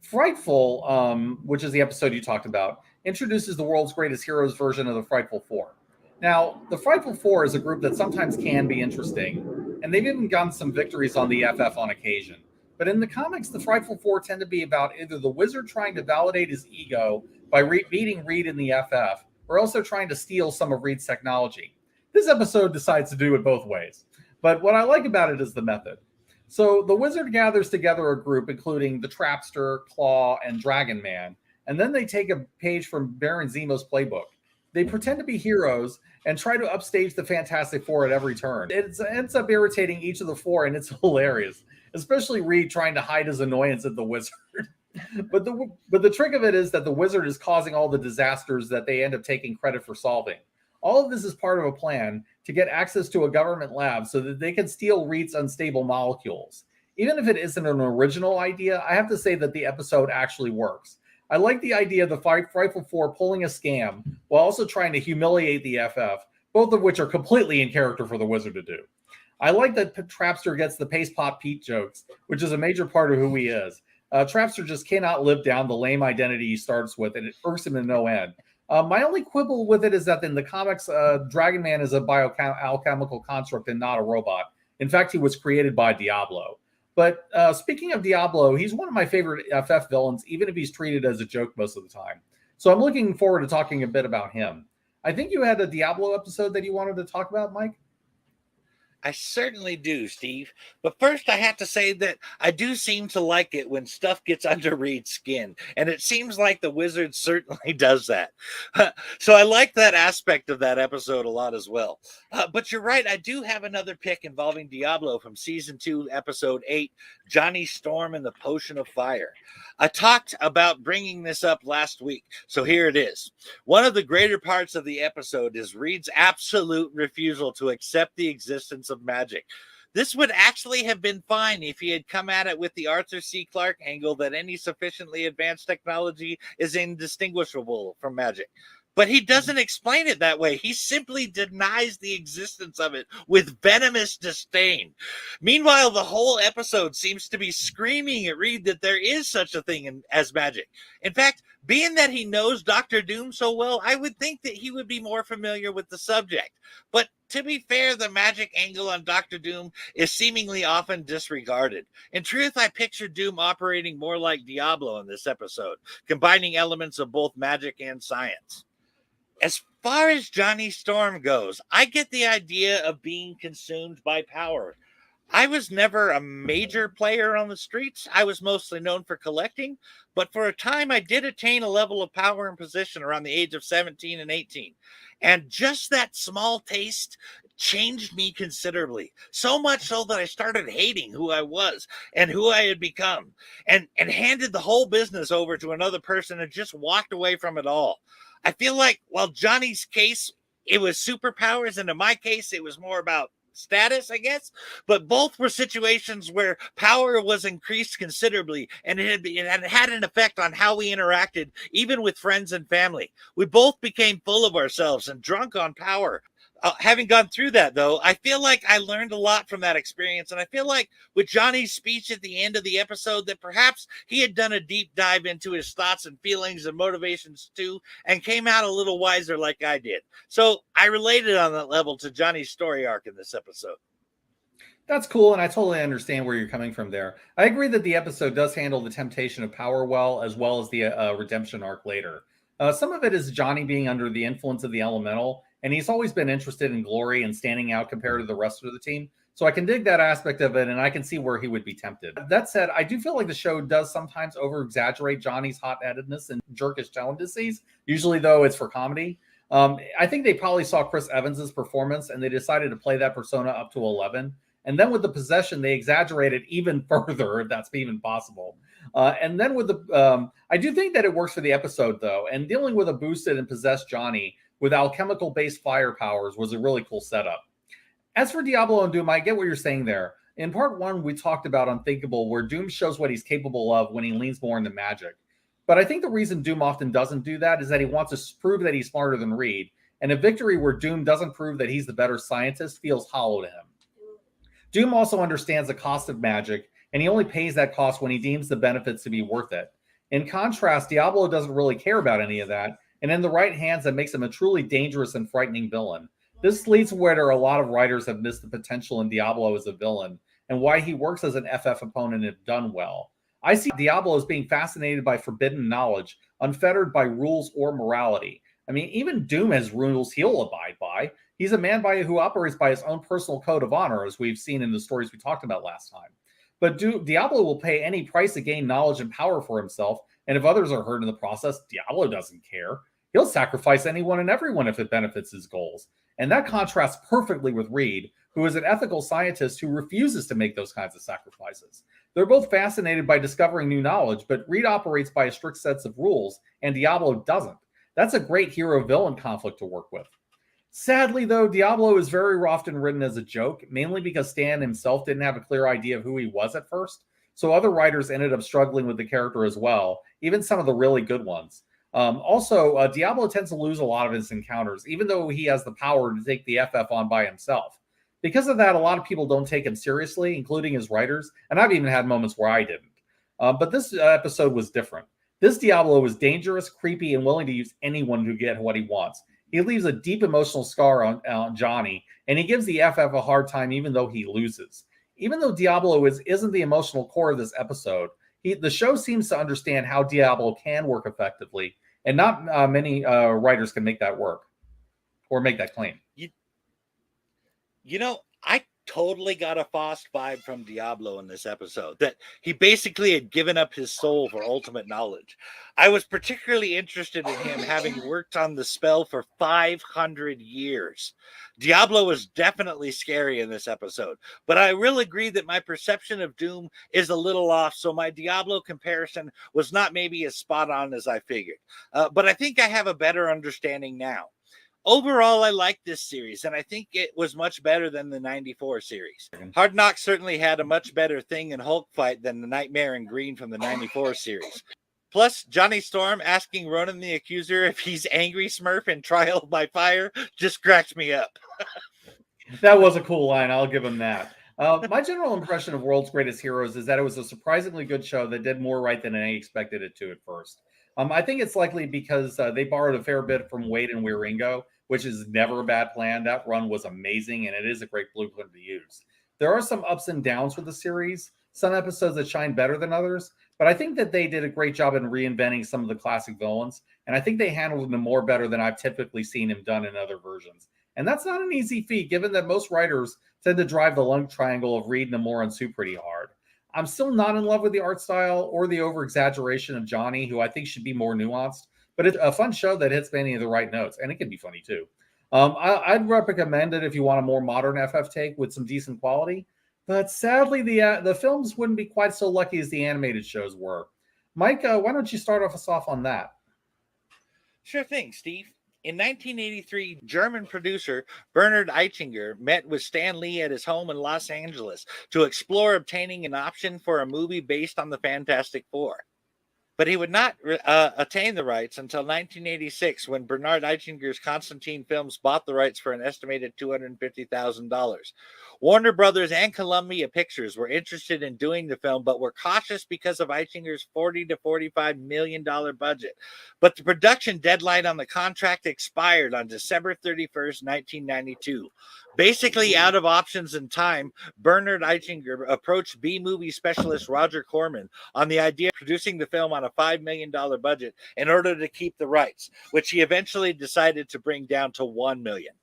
Frightful, which is the episode you talked about, introduces the world's greatest heroes version of the Frightful Four. Now, the Frightful Four is a group that sometimes can be interesting, and they've even gotten some victories on the FF on occasion. But in the comics, the Frightful Four tend to be about either the Wizard trying to validate his ego by beating Reed in the FF, or also trying to steal some of Reed's technology. This episode decides to do it both ways. But what I like about it is the method. So the Wizard gathers together a group, including the Trapster, Claw, and Dragon Man, and then they take a page from Baron Zemo's playbook. They pretend to be heroes and try to upstage the Fantastic Four at every turn. It ends up irritating each of the four, and it's hilarious, especially Reed trying to hide his annoyance at the Wizard. But the trick of it is that the Wizard is causing all the disasters that they end up taking credit for solving. All of this is part of a plan to get access to a government lab so that they can steal Reed's unstable molecules. Even if it isn't an original idea, I have to say that the episode actually works. I like the idea of the Frightful Four pulling a scam while also trying to humiliate the FF, both of which are completely in character for the Wizard to do. I like that Trapster gets the Paste Pot Pete jokes, which is a major part of who he is. Trapster just cannot live down the lame identity he starts with, and it irks him to no end. My only quibble with it is that in the comics, Dragon Man is a bioalchemical construct and not a robot. In fact, he was created by Diablo. But speaking of Diablo, he's one of my favorite FF villains, even if he's treated as a joke most of the time. So I'm looking forward to talking a bit about him. I think you had a Diablo episode that you wanted to talk about, Mike? I certainly do, Steve. But first, I have to say that I do seem to like it when stuff gets under Reed's skin. And it seems like the Wizard certainly does that. So I like that aspect of that episode a lot as well. But you're right, I do have another pick involving Diablo from Season 2, Episode 8, Johnny Storm and the Potion of Fire. I talked about bringing this up last week, so here it is. One of the greater parts of the episode is Reed's absolute refusal to accept the existence of magic. This would actually have been fine if he had come at it with the Arthur C. Clarke angle that any sufficiently advanced technology is indistinguishable from magic. But he doesn't explain it that way. He simply denies the existence of it with venomous disdain. Meanwhile, the whole episode seems to be screaming at Reed that there is such a thing as magic. In fact, being that he knows Dr. Doom so well, I would think that he would be more familiar with the subject. But to be fair, the magic angle on Dr. Doom is seemingly often disregarded. In truth, I picture Doom operating more like Diablo in this episode, combining elements of both magic and science. As far as Johnny Storm goes, I get the idea of being consumed by power. I was never a major player on the streets. I was mostly known for collecting, but for a time I did attain a level of power and position around the age of 17 and 18. And just that small taste changed me considerably. So much so that I started hating who I was and who I had become, and handed the whole business over to another person and just walked away from it all. I feel like while Johnny's case, it was superpowers, and in my case, it was more about status, I guess. But both were situations where power was increased considerably, and it had an effect on how we interacted, even with friends and family. We both became full of ourselves and drunk on power. Having gone through that, though, I feel like I learned a lot from that experience. And I feel like with Johnny's speech at the end of the episode that perhaps he had done a deep dive into his thoughts and feelings and motivations too, and came out a little wiser like I did. So I related on that level to Johnny's story arc in this episode. That's cool, and I totally understand where you're coming from there. I agree that the episode does handle the temptation of power well as the redemption arc later. Some of it is Johnny being under the influence of the elemental, and he's always been interested in glory and standing out compared to the rest of the team. So I can dig that aspect of it, and I can see where he would be tempted. That said, I do feel like the show does sometimes over-exaggerate Johnny's hot-headedness and jerkish tendencies. Usually, though, it's for comedy. I think they probably saw Chris Evans's performance, and they decided to play that persona up to 11. And then with the possession, they exaggerated even further, if that's even possible. And then with the, I do think that it works for the episode, though. And dealing with a boosted and possessed Johnny with alchemical-based fire powers was a really cool setup. As for Diablo and Doom, I get what you're saying there. In part one, we talked about Unthinkable, where Doom shows what he's capable of when he leans more into magic. But I think the reason Doom often doesn't do that is that he wants to prove that he's smarter than Reed. And a victory where Doom doesn't prove that he's the better scientist feels hollow to him. Doom also understands the cost of magic, and he only pays that cost when he deems the benefits to be worth it. In contrast, Diablo doesn't really care about any of that, and in the right hands, that makes him a truly dangerous and frightening villain. This leads to where a lot of writers have missed the potential in Diablo as a villain, and why he works as an FF opponent if done well. I see Diablo as being fascinated by forbidden knowledge, unfettered by rules or morality. I mean, even Doom has rules he'll abide by. He's a man who operates by his own personal code of honor, as we've seen in the stories we talked about last time. But Diablo will pay any price to gain knowledge and power for himself, and if others are hurt in the process, Diablo doesn't care. He'll sacrifice anyone and everyone if it benefits his goals. And that contrasts perfectly with Reed, who is an ethical scientist who refuses to make those kinds of sacrifices. They're both fascinated by discovering new knowledge, but Reed operates by a strict set of rules, and Diablo doesn't. That's a great hero-villain conflict to work with. Sadly, though, Diablo is very often written as a joke, mainly because Stan himself didn't have a clear idea of who he was at first. So other writers ended up struggling with the character as well, even some of the really good ones. Also, Diablo tends to lose a lot of his encounters, even though he has the power to take the FF on by himself. Because of that, a lot of people don't take him seriously, including his writers, and I've even had moments where I didn't. But this episode was different. This Diablo was dangerous, creepy, and willing to use anyone to get what he wants. He leaves a deep emotional scar on Johnny, and he gives the FF a hard time even though he loses. Even though Diablo isn't the emotional core of this episode, the show seems to understand how Diablo can work effectively, and not many writers can make that work or make that claim. You know, I totally got a Faust vibe from Diablo in this episode, that he basically had given up his soul for ultimate knowledge. I was particularly interested in him having worked on the spell for 500 years. Diablo was definitely scary in this episode, but I will agree that my perception of Doom is a little off, so my Diablo comparison was not maybe as spot on as I figured. But I think I have a better understanding now. Overall, I like this series, and I think it was much better than the 94 series. Hard Knocks certainly had a much better Thing and Hulk fight than the Nightmare in Green from the 94 series. Plus, Johnny Storm asking Ronan the Accuser if he's Angry Smurf in Trial by Fire just cracked me up. That was a cool line. I'll give him that. My general impression of World's Greatest Heroes is that it was a surprisingly good show that did more right than I expected it to at first. I think it's likely because they borrowed a fair bit from Wade and Wieringo, which is never a bad plan. That run was amazing, and it is a great blueprint to use. There are some ups and downs with the series, some episodes that shine better than others, but I think that they did a great job in reinventing some of the classic villains, and I think they handled them more better than I've typically seen him done in other versions. And that's not an easy feat, given that most writers tend to drive the love triangle of Reed, Namor, and Sue pretty hard. I'm still not in love with the art style or the over-exaggeration of Johnny, who I think should be more nuanced, but it's a fun show that hits many of the right notes, and it can be funny too. I'd recommend it if you want a more modern FF take with some decent quality, but sadly, the films wouldn't be quite so lucky as the animated shows were. Mike, why don't you start us off on that? Sure thing, Steve. In 1983, German producer Bernhard Eichinger met with Stan Lee at his home in Los Angeles to explore obtaining an option for a movie based on the Fantastic Four. But he would not attain the rights until 1986, when Bernhard Eichinger's Constantine Films bought the rights for an estimated $250,000. Warner Brothers and Columbia Pictures were interested in doing the film, but were cautious because of Eichinger's $40 to $45 million budget. But the production deadline on the contract expired on December 31st, 1992. Basically out of options and time, Bernhard Eichinger approached B-movie specialist Roger Corman on the idea of producing the film on a $5 million budget in order to keep the rights, which he eventually decided to bring down to $1 million.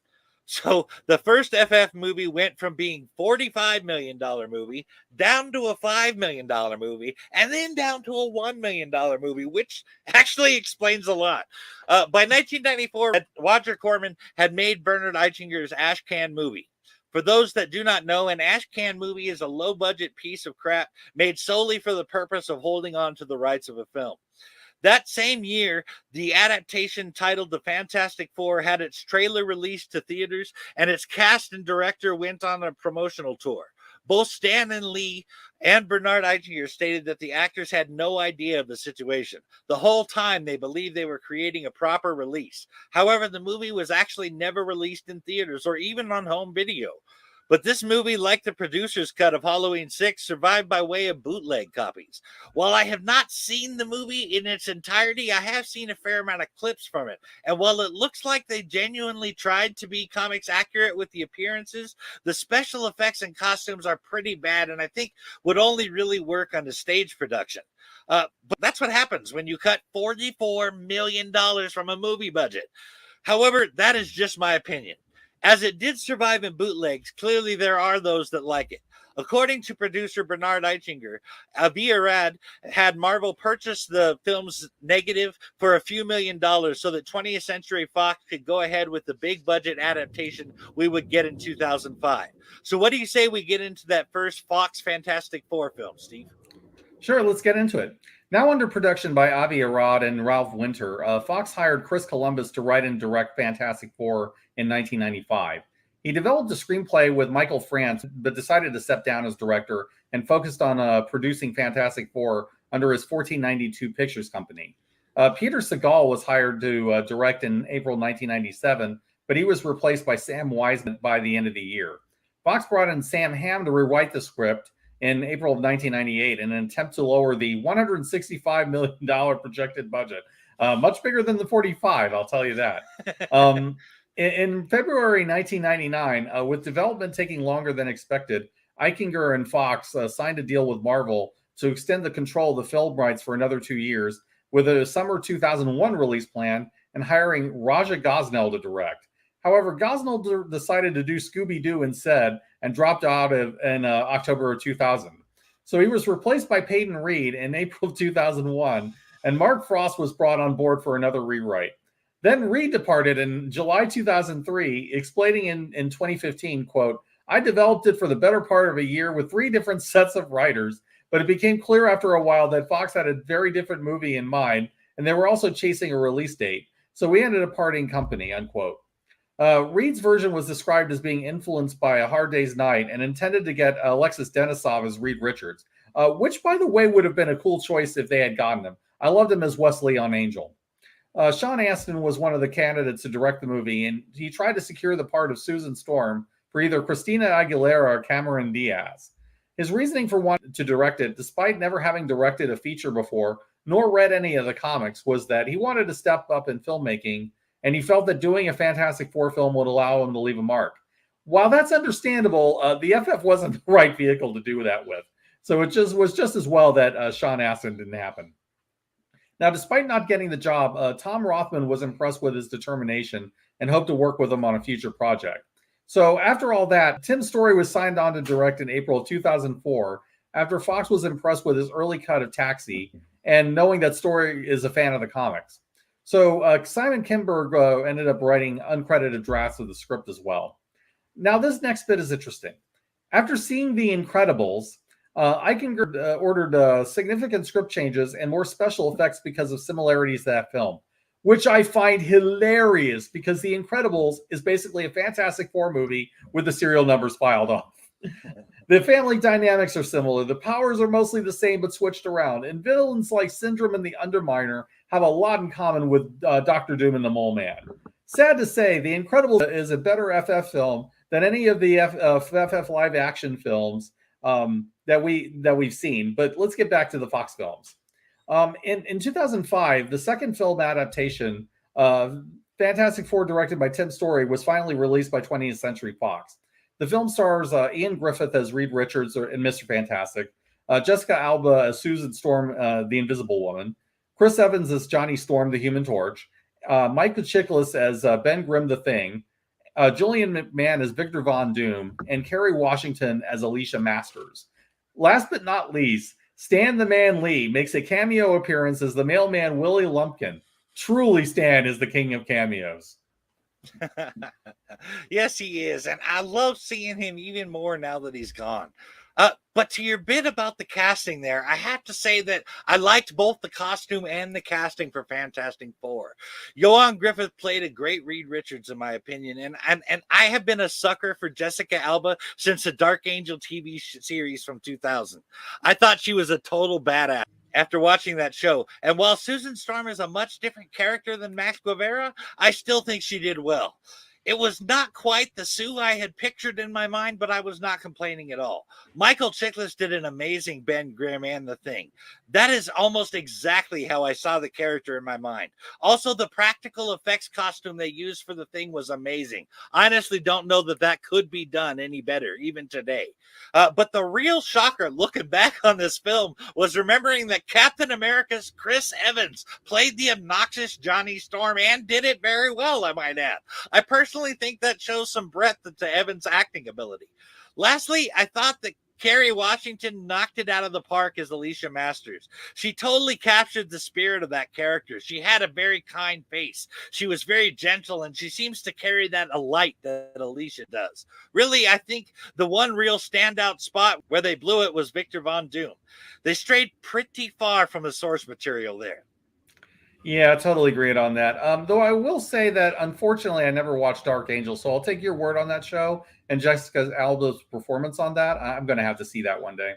So the first FF movie went from being $45 million movie down to a $5 million movie, and then down to a $1 million movie, which actually explains a lot. By 1994, Roger Corman had made Bernhard Eichinger's Ashcan movie. For those that do not know, an Ashcan movie is a low-budget piece of crap made solely for the purpose of holding on to the rights of a film. That same year, the adaptation titled The Fantastic Four had its trailer released to theaters, and its cast and director went on a promotional tour. Both Stan and Lee and Bernhard Eichinger stated that the actors had no idea of the situation. The whole time, they believed they were creating a proper release. However, the movie was actually never released in theaters or even on home video. But this movie, like the producer's cut of Halloween 6, survived by way of bootleg copies. While I have not seen the movie in its entirety, I have seen a fair amount of clips from it. And while it looks like they genuinely tried to be comics accurate with the appearances, the special effects and costumes are pretty bad, and I think would only really work on a stage production. But that's what happens when you cut $44 million from a movie budget. However, that is just my opinion. As it did survive in bootlegs, clearly there are those that like it. According to producer Bernhard Eichinger, Avi Arad had Marvel purchase the film's negative for a few $1,000,000 so that 20th Century Fox could go ahead with the big budget adaptation we would get in 2005. So what do you say we get into that first Fox Fantastic Four film, Steve? Sure, let's get into it. Now under production by Avi Arad and Ralph Winter, Fox hired Chris Columbus to write and direct Fantastic Four in 1995. He developed a screenplay with Michael France, but decided to step down as director and focused on producing Fantastic Four under his 1492 Pictures Company. Peter Segal was hired to direct in April 1997, but he was replaced by Sam Wiseman by the end of the year. Fox brought in Sam Hamm to rewrite the script in April of 1998 in an attempt to lower the $165 million projected budget. Much bigger than the 45, I'll tell you that. In February 1999, with development taking longer than expected, Eichinger and Fox signed a deal with Marvel to extend the control of the film rights for another 2 years, with a summer 2001 release plan and hiring Raja Gosnell to direct. However, Gosnell decided to do Scooby-Doo instead and dropped out in October of 2000. So he was replaced by Peyton Reed in April of 2001, and Mark Frost was brought on board for another rewrite. Then Reed departed in July 2003, explaining in 2015, quote, "I developed it for the better part of a year with 3 different sets of writers, but it became clear after a while that Fox had a very different movie in mind, and they were also chasing a release date. So we ended up parting company," unquote. Reed's version was described as being influenced by A Hard Day's Night and intended to get Alexis Denisov as Reed Richards, which, by the way, would have been a cool choice if they had gotten him. I loved him as Wesley on Angel. Sean Astin was one of the candidates to direct the movie, and he tried to secure the part of Susan Storm for either Christina Aguilera or Cameron Diaz. His reasoning for wanting to direct it, despite never having directed a feature before, nor read any of the comics, was that he wanted to step up in filmmaking, and he felt that doing a Fantastic Four film would allow him to leave a mark. While that's understandable, the FF wasn't the right vehicle to do that with. So it was just as well that Sean Astin didn't happen. Now, despite not getting the job, Tom Rothman was impressed with his determination and hoped to work with him on a future project. So after all that, Tim Story was signed on to direct in April of 2004 after Fox was impressed with his early cut of Taxi and knowing that Story is a fan of the comics. So Simon Kinberg ended up writing uncredited drafts of the script as well. Now, this next bit is interesting. After seeing The Incredibles, Eichinger ordered significant script changes and more special effects because of similarities to that film, which I find hilarious because The Incredibles is basically a Fantastic Four movie with the serial numbers filed off. The family dynamics are similar. The powers are mostly the same but switched around. And villains like Syndrome and the Underminer have a lot in common with Doctor Doom and the Mole Man. Sad to say, The Incredibles is a better FF film than any of the FF live action films that we've seen. But let's get back to the Fox films. In 2005, the second film adaptation, Fantastic Four, directed by Tim Story, was finally released by 20th Century Fox. The film stars Ian Griffith as Reed Richards and Mr. Fantastic, Jessica Alba as Susan Storm, the Invisible Woman, Chris Evans as Johnny Storm, the Human Torch, Mike Chiklis as Ben Grimm, the Thing, Julian McMahon as Victor Von Doom, and Kerry Washington as Alicia Masters. Last but not least, Stan the Man Lee makes a cameo appearance as the mailman Willie Lumpkin. Truly, Stan is the king of cameos. Yes, he is. And I love seeing him even more now that he's gone. But to your bit about the casting there, I have to say that I liked both the costume and the casting for Fantastic Four. Johan Griffith played a great Reed Richards, in my opinion. And I have been a sucker for Jessica Alba since the Dark Angel TV series from 2000. I thought she was a total badass after watching that show. And while Susan Storm is a much different character than Max Guevara, I still think she did well. It was not quite the Sue I had pictured in my mind, but I was not complaining at all. Michael Chiklis did an amazing Ben Grimm and the Thing. That is almost exactly how I saw the character in my mind. Also, the practical effects costume they used for the Thing was amazing. I honestly don't know that could be done any better, even today. But the real shocker looking back on this film was remembering that Captain America's Chris Evans played the obnoxious Johnny Storm and did it very well, I might add. I personally think that shows some breadth to Evans' acting ability. Lastly, I thought that Kerry Washington knocked it out of the park as Alicia Masters. She totally captured the spirit of that character. She had a very kind face. She was very gentle, and she seems to carry that a light that Alicia does. Really, I think the one real standout spot where they blew it was Victor Von Doom. They strayed pretty far from the source material there. Yeah, I totally agreed on that. Though I will say that, unfortunately, I never watched Dark Angel, so I'll take your word on that show and Jessica Alba's performance on that. I'm going to have to see that one day.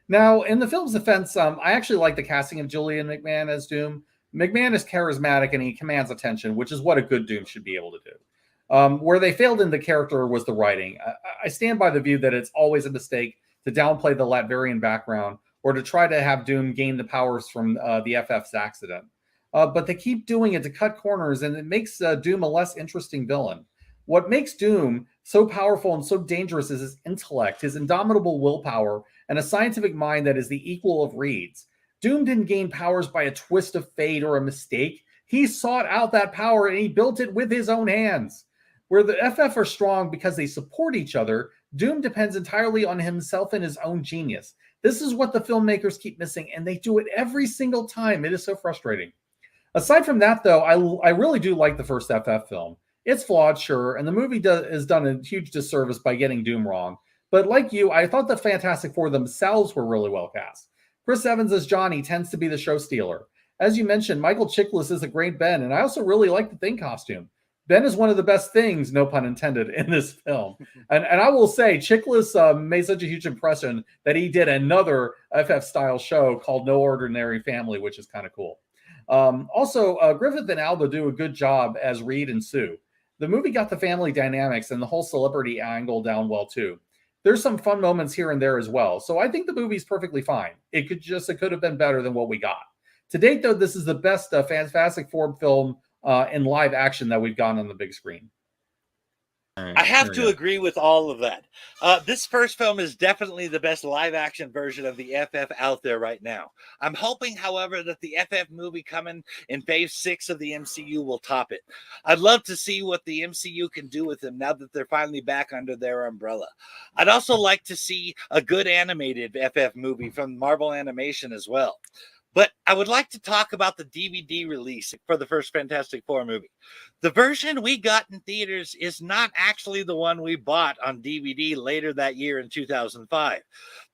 Now, in the film's defense, I actually like the casting of Julian McMahon as Doom. McMahon is charismatic and he commands attention, which is what a good Doom should be able to do. Where they failed in the character was the writing. I stand by the view that it's always a mistake to downplay the Latvian background or to try to have Doom gain the powers from the FF's accident. But they keep doing it to cut corners, and it makes Doom a less interesting villain. What makes Doom so powerful and so dangerous is his intellect, his indomitable willpower, and a scientific mind that is the equal of Reed's. Doom didn't gain powers by a twist of fate or a mistake. He sought out that power, and he built it with his own hands. Where the FF are strong because they support each other, Doom depends entirely on himself and his own genius. This is what the filmmakers keep missing, and they do it every single time. It is so frustrating. Aside from that, though, I really do like the first FF film. It's flawed, sure, and the movie has done a huge disservice by getting Doom wrong. But like you, I thought the Fantastic Four themselves were really well cast. Chris Evans as Johnny tends to be the show stealer. As you mentioned, Michael Chiklis is a great Ben, and I also really like the Thing costume. Ben is one of the best things, no pun intended, in this film. And I will say, Chiklis made such a huge impression that he did another FF-style show called No Ordinary Family, which is kind of cool. Also, Griffith and Alba do a good job as Reed and Sue. The movie got the family dynamics and the whole celebrity angle down well, too. There's some fun moments here and there as well. So I think the movie's perfectly fine. It could have been better than what we got. To date, though, this is the best Fantastic Four film in live action that we've gotten on the big screen. Right, I have to agree with all of that. This first film is definitely the best live-action version of the FF out there right now. I'm hoping, however, that the FF movie coming in Phase 6 of the MCU will top it. I'd love to see what the MCU can do with them now that they're finally back under their umbrella. I'd also like to see a good animated FF movie from Marvel Animation as well. But I would like to talk about the DVD release for the first Fantastic Four movie. The version we got in theaters is not actually the one we bought on DVD later that year in 2005.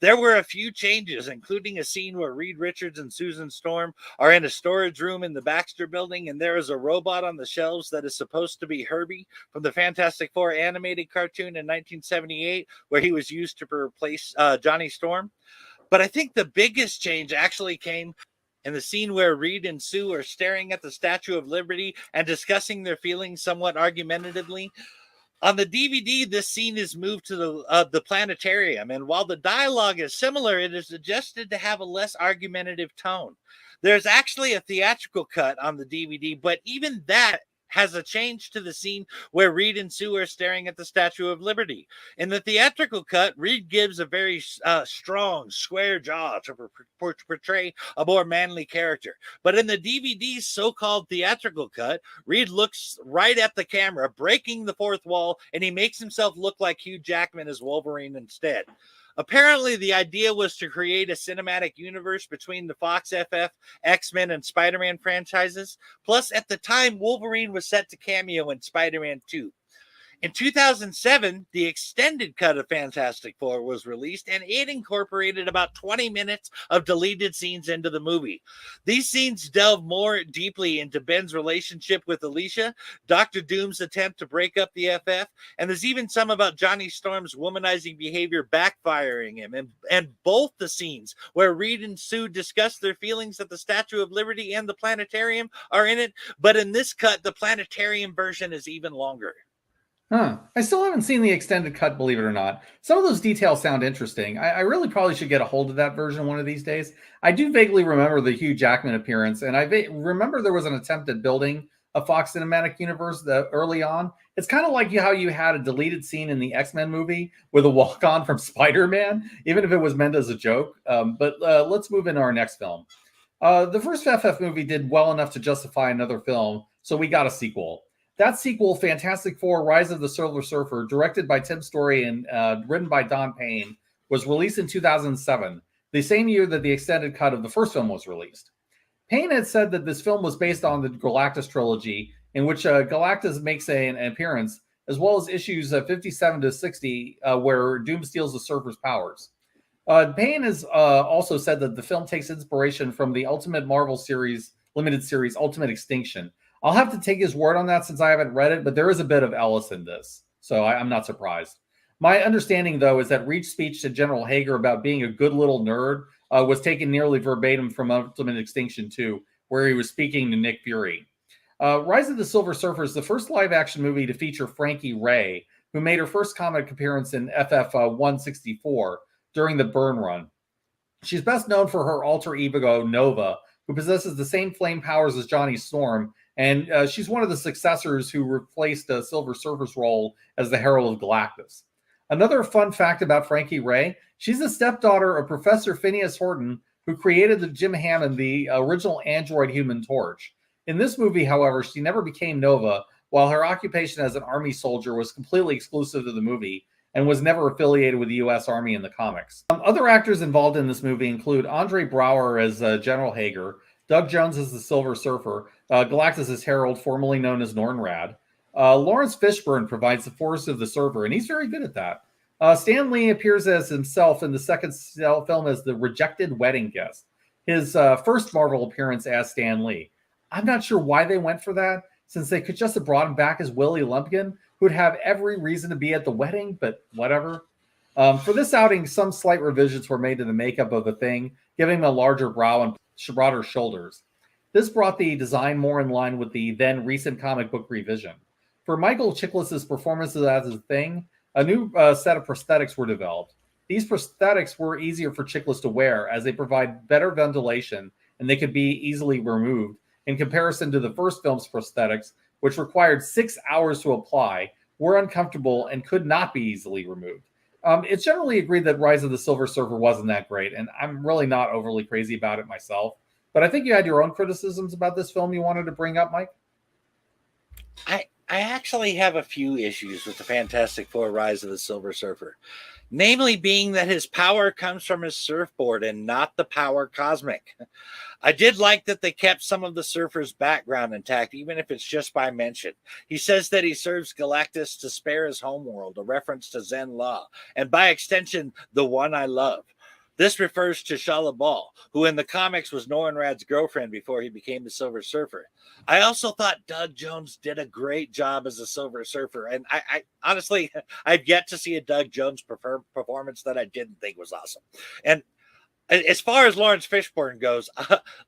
There were a few changes, including a scene where Reed Richards and Susan Storm are in a storage room in the Baxter Building, and there is a robot on the shelves that is supposed to be Herbie from the Fantastic Four animated cartoon in 1978, where he was used to replace Johnny Storm. But I think the biggest change actually came in the scene where Reed and Sue are staring at the Statue of Liberty and discussing their feelings somewhat argumentatively. On the DVD, this scene is moved to the planetarium, and while the dialogue is similar, it is adjusted to have a less argumentative tone. There's actually a theatrical cut on the DVD, but even that has a change to the scene where Reed and Sue are staring at the Statue of Liberty. In the theatrical cut, Reed gives a very strong, square jaw to portray a more manly character. But in the DVD's so-called theatrical cut, Reed looks right at the camera, breaking the fourth wall, and he makes himself look like Hugh Jackman as Wolverine instead. Apparently, the idea was to create a cinematic universe between the Fox FF, X-Men, and Spider-Man franchises. Plus, at the time, Wolverine was set to cameo in Spider-Man 2. In 2007, the extended cut of Fantastic Four was released, and it incorporated about 20 minutes of deleted scenes into the movie. These scenes delve more deeply into Ben's relationship with Alicia, Dr. Doom's attempt to break up the FF, and there's even some about Johnny Storm's womanizing behavior backfiring him. And both the scenes where Reed and Sue discuss their feelings at the Statue of Liberty and the planetarium are in it, but in this cut, the planetarium version is even longer. I still haven't seen the extended cut, believe it or not. Some of those details sound interesting. I really probably should get a hold of that version one of these days. I do vaguely remember the Hugh Jackman appearance, and I remember there was an attempt at building a Fox Cinematic Universe early on. It's kind of like how you had a deleted scene in the X-Men movie with a walk-on from Spider-Man, even if it was meant as a joke. But let's move into our next film. The first FF movie did well enough to justify another film, so we got a sequel. That sequel, Fantastic Four: Rise of the Silver Surfer, directed by Tim Story and written by Don Payne, was released in 2007, the same year that the extended cut of the first film was released. Payne had said that this film was based on the Galactus trilogy, in which Galactus makes an appearance, as well as issues 57 to 60, where Doom steals the Surfer's powers. Payne has also said that the film takes inspiration from the Ultimate Marvel series, limited series, Ultimate Extinction. I'll have to take his word on that since I haven't read it, but there is a bit of Ellis in this, so I'm not surprised. My understanding, though, is that Reach's speech to General Hager about being a good little nerd was taken nearly verbatim from Ultimate Extinction 2, where he was speaking to Nick Fury. Rise of the Silver Surfer is the first live-action movie to feature Frankie Ray, who made her first comic appearance in FF 164 during the Byrne run. She's best known for her alter ego, Nova, who possesses the same flame powers as Johnny Storm, and she's one of the successors who replaced Silver Surfer's role as the Herald of Galactus. Another fun fact about Frankie Ray, she's the stepdaughter of Professor Phineas Horton, who created the Jim Hammond, the original android Human Torch. In this movie, however, she never became Nova, while her occupation as an army soldier was completely exclusive to the movie and was never affiliated with the U.S. Army in the comics. Other actors involved in this movie include Andre Braugher as General Hager, Doug Jones as the Silver Surfer, Galactus as Herald, formerly known as Nornrad. Lawrence Fishburne provides the force of the server, and he's very good at that. Stan Lee appears as himself in the second film as the rejected wedding guest, his first Marvel appearance as Stan Lee. I'm not sure why they went for that, since they could just have brought him back as Willie Lumpkin, who'd have every reason to be at the wedding, but whatever. For this outing, some slight revisions were made to the makeup of the Thing, giving him a larger brow and broader shoulders. This brought the design more in line with the then recent comic book revision. For Michael Chiklis's performances as the Thing, a new set of prosthetics were developed. These prosthetics were easier for Chiklis to wear, as they provide better ventilation and they could be easily removed, in comparison to the first film's prosthetics, which required 6 hours to apply, were uncomfortable, and could not be easily removed. It's generally agreed that Rise of the Silver Surfer wasn't that great, and I'm really not overly crazy about it myself. But I think you had your own criticisms about this film you wanted to bring up, Mike? I actually have a few issues with the Fantastic Four Rise of the Silver Surfer, namely being that his power comes from his surfboard and not the power cosmic. I did like that they kept some of the surfer's background intact, even if it's just by mention. He says that he serves Galactus to spare his homeworld, a reference to Zen law, and by extension, the one I love. This refers to Shala Bal, who in the comics was Nornrad's girlfriend before he became the Silver Surfer. I also thought Doug Jones did a great job as a Silver Surfer, and I honestly, I've yet to see a Doug Jones performance that I didn't think was awesome. And as far as Lawrence Fishburne goes,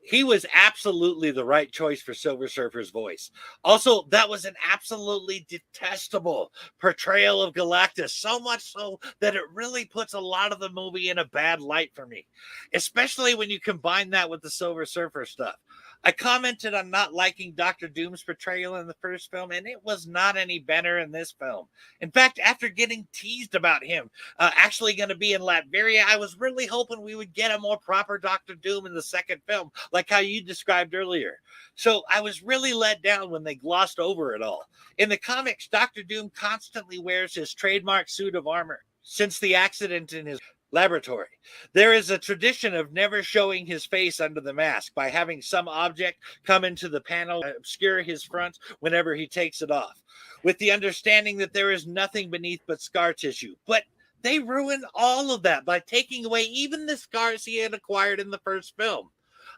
he was absolutely the right choice for Silver Surfer's voice. Also, that was an absolutely detestable portrayal of Galactus, so much so that it really puts a lot of the movie in a bad light for me, especially when you combine that with the Silver Surfer stuff. I commented on not liking Dr. Doom's portrayal in the first film, and it was not any better in this film. In fact, after getting teased about him actually going to be in Latveria, I was really hoping we would get a more proper Dr. Doom in the second film, like how you described earlier. So I was really let down when they glossed over it all. In the comics, Dr. Doom constantly wears his trademark suit of armor since the accident in his laboratory. There is a tradition of never showing his face under the mask by having some object come into the panel and obscure his front whenever he takes it off, with the understanding that there is nothing beneath but scar tissue. But they ruined all of that by taking away even the scars he had acquired in the first film.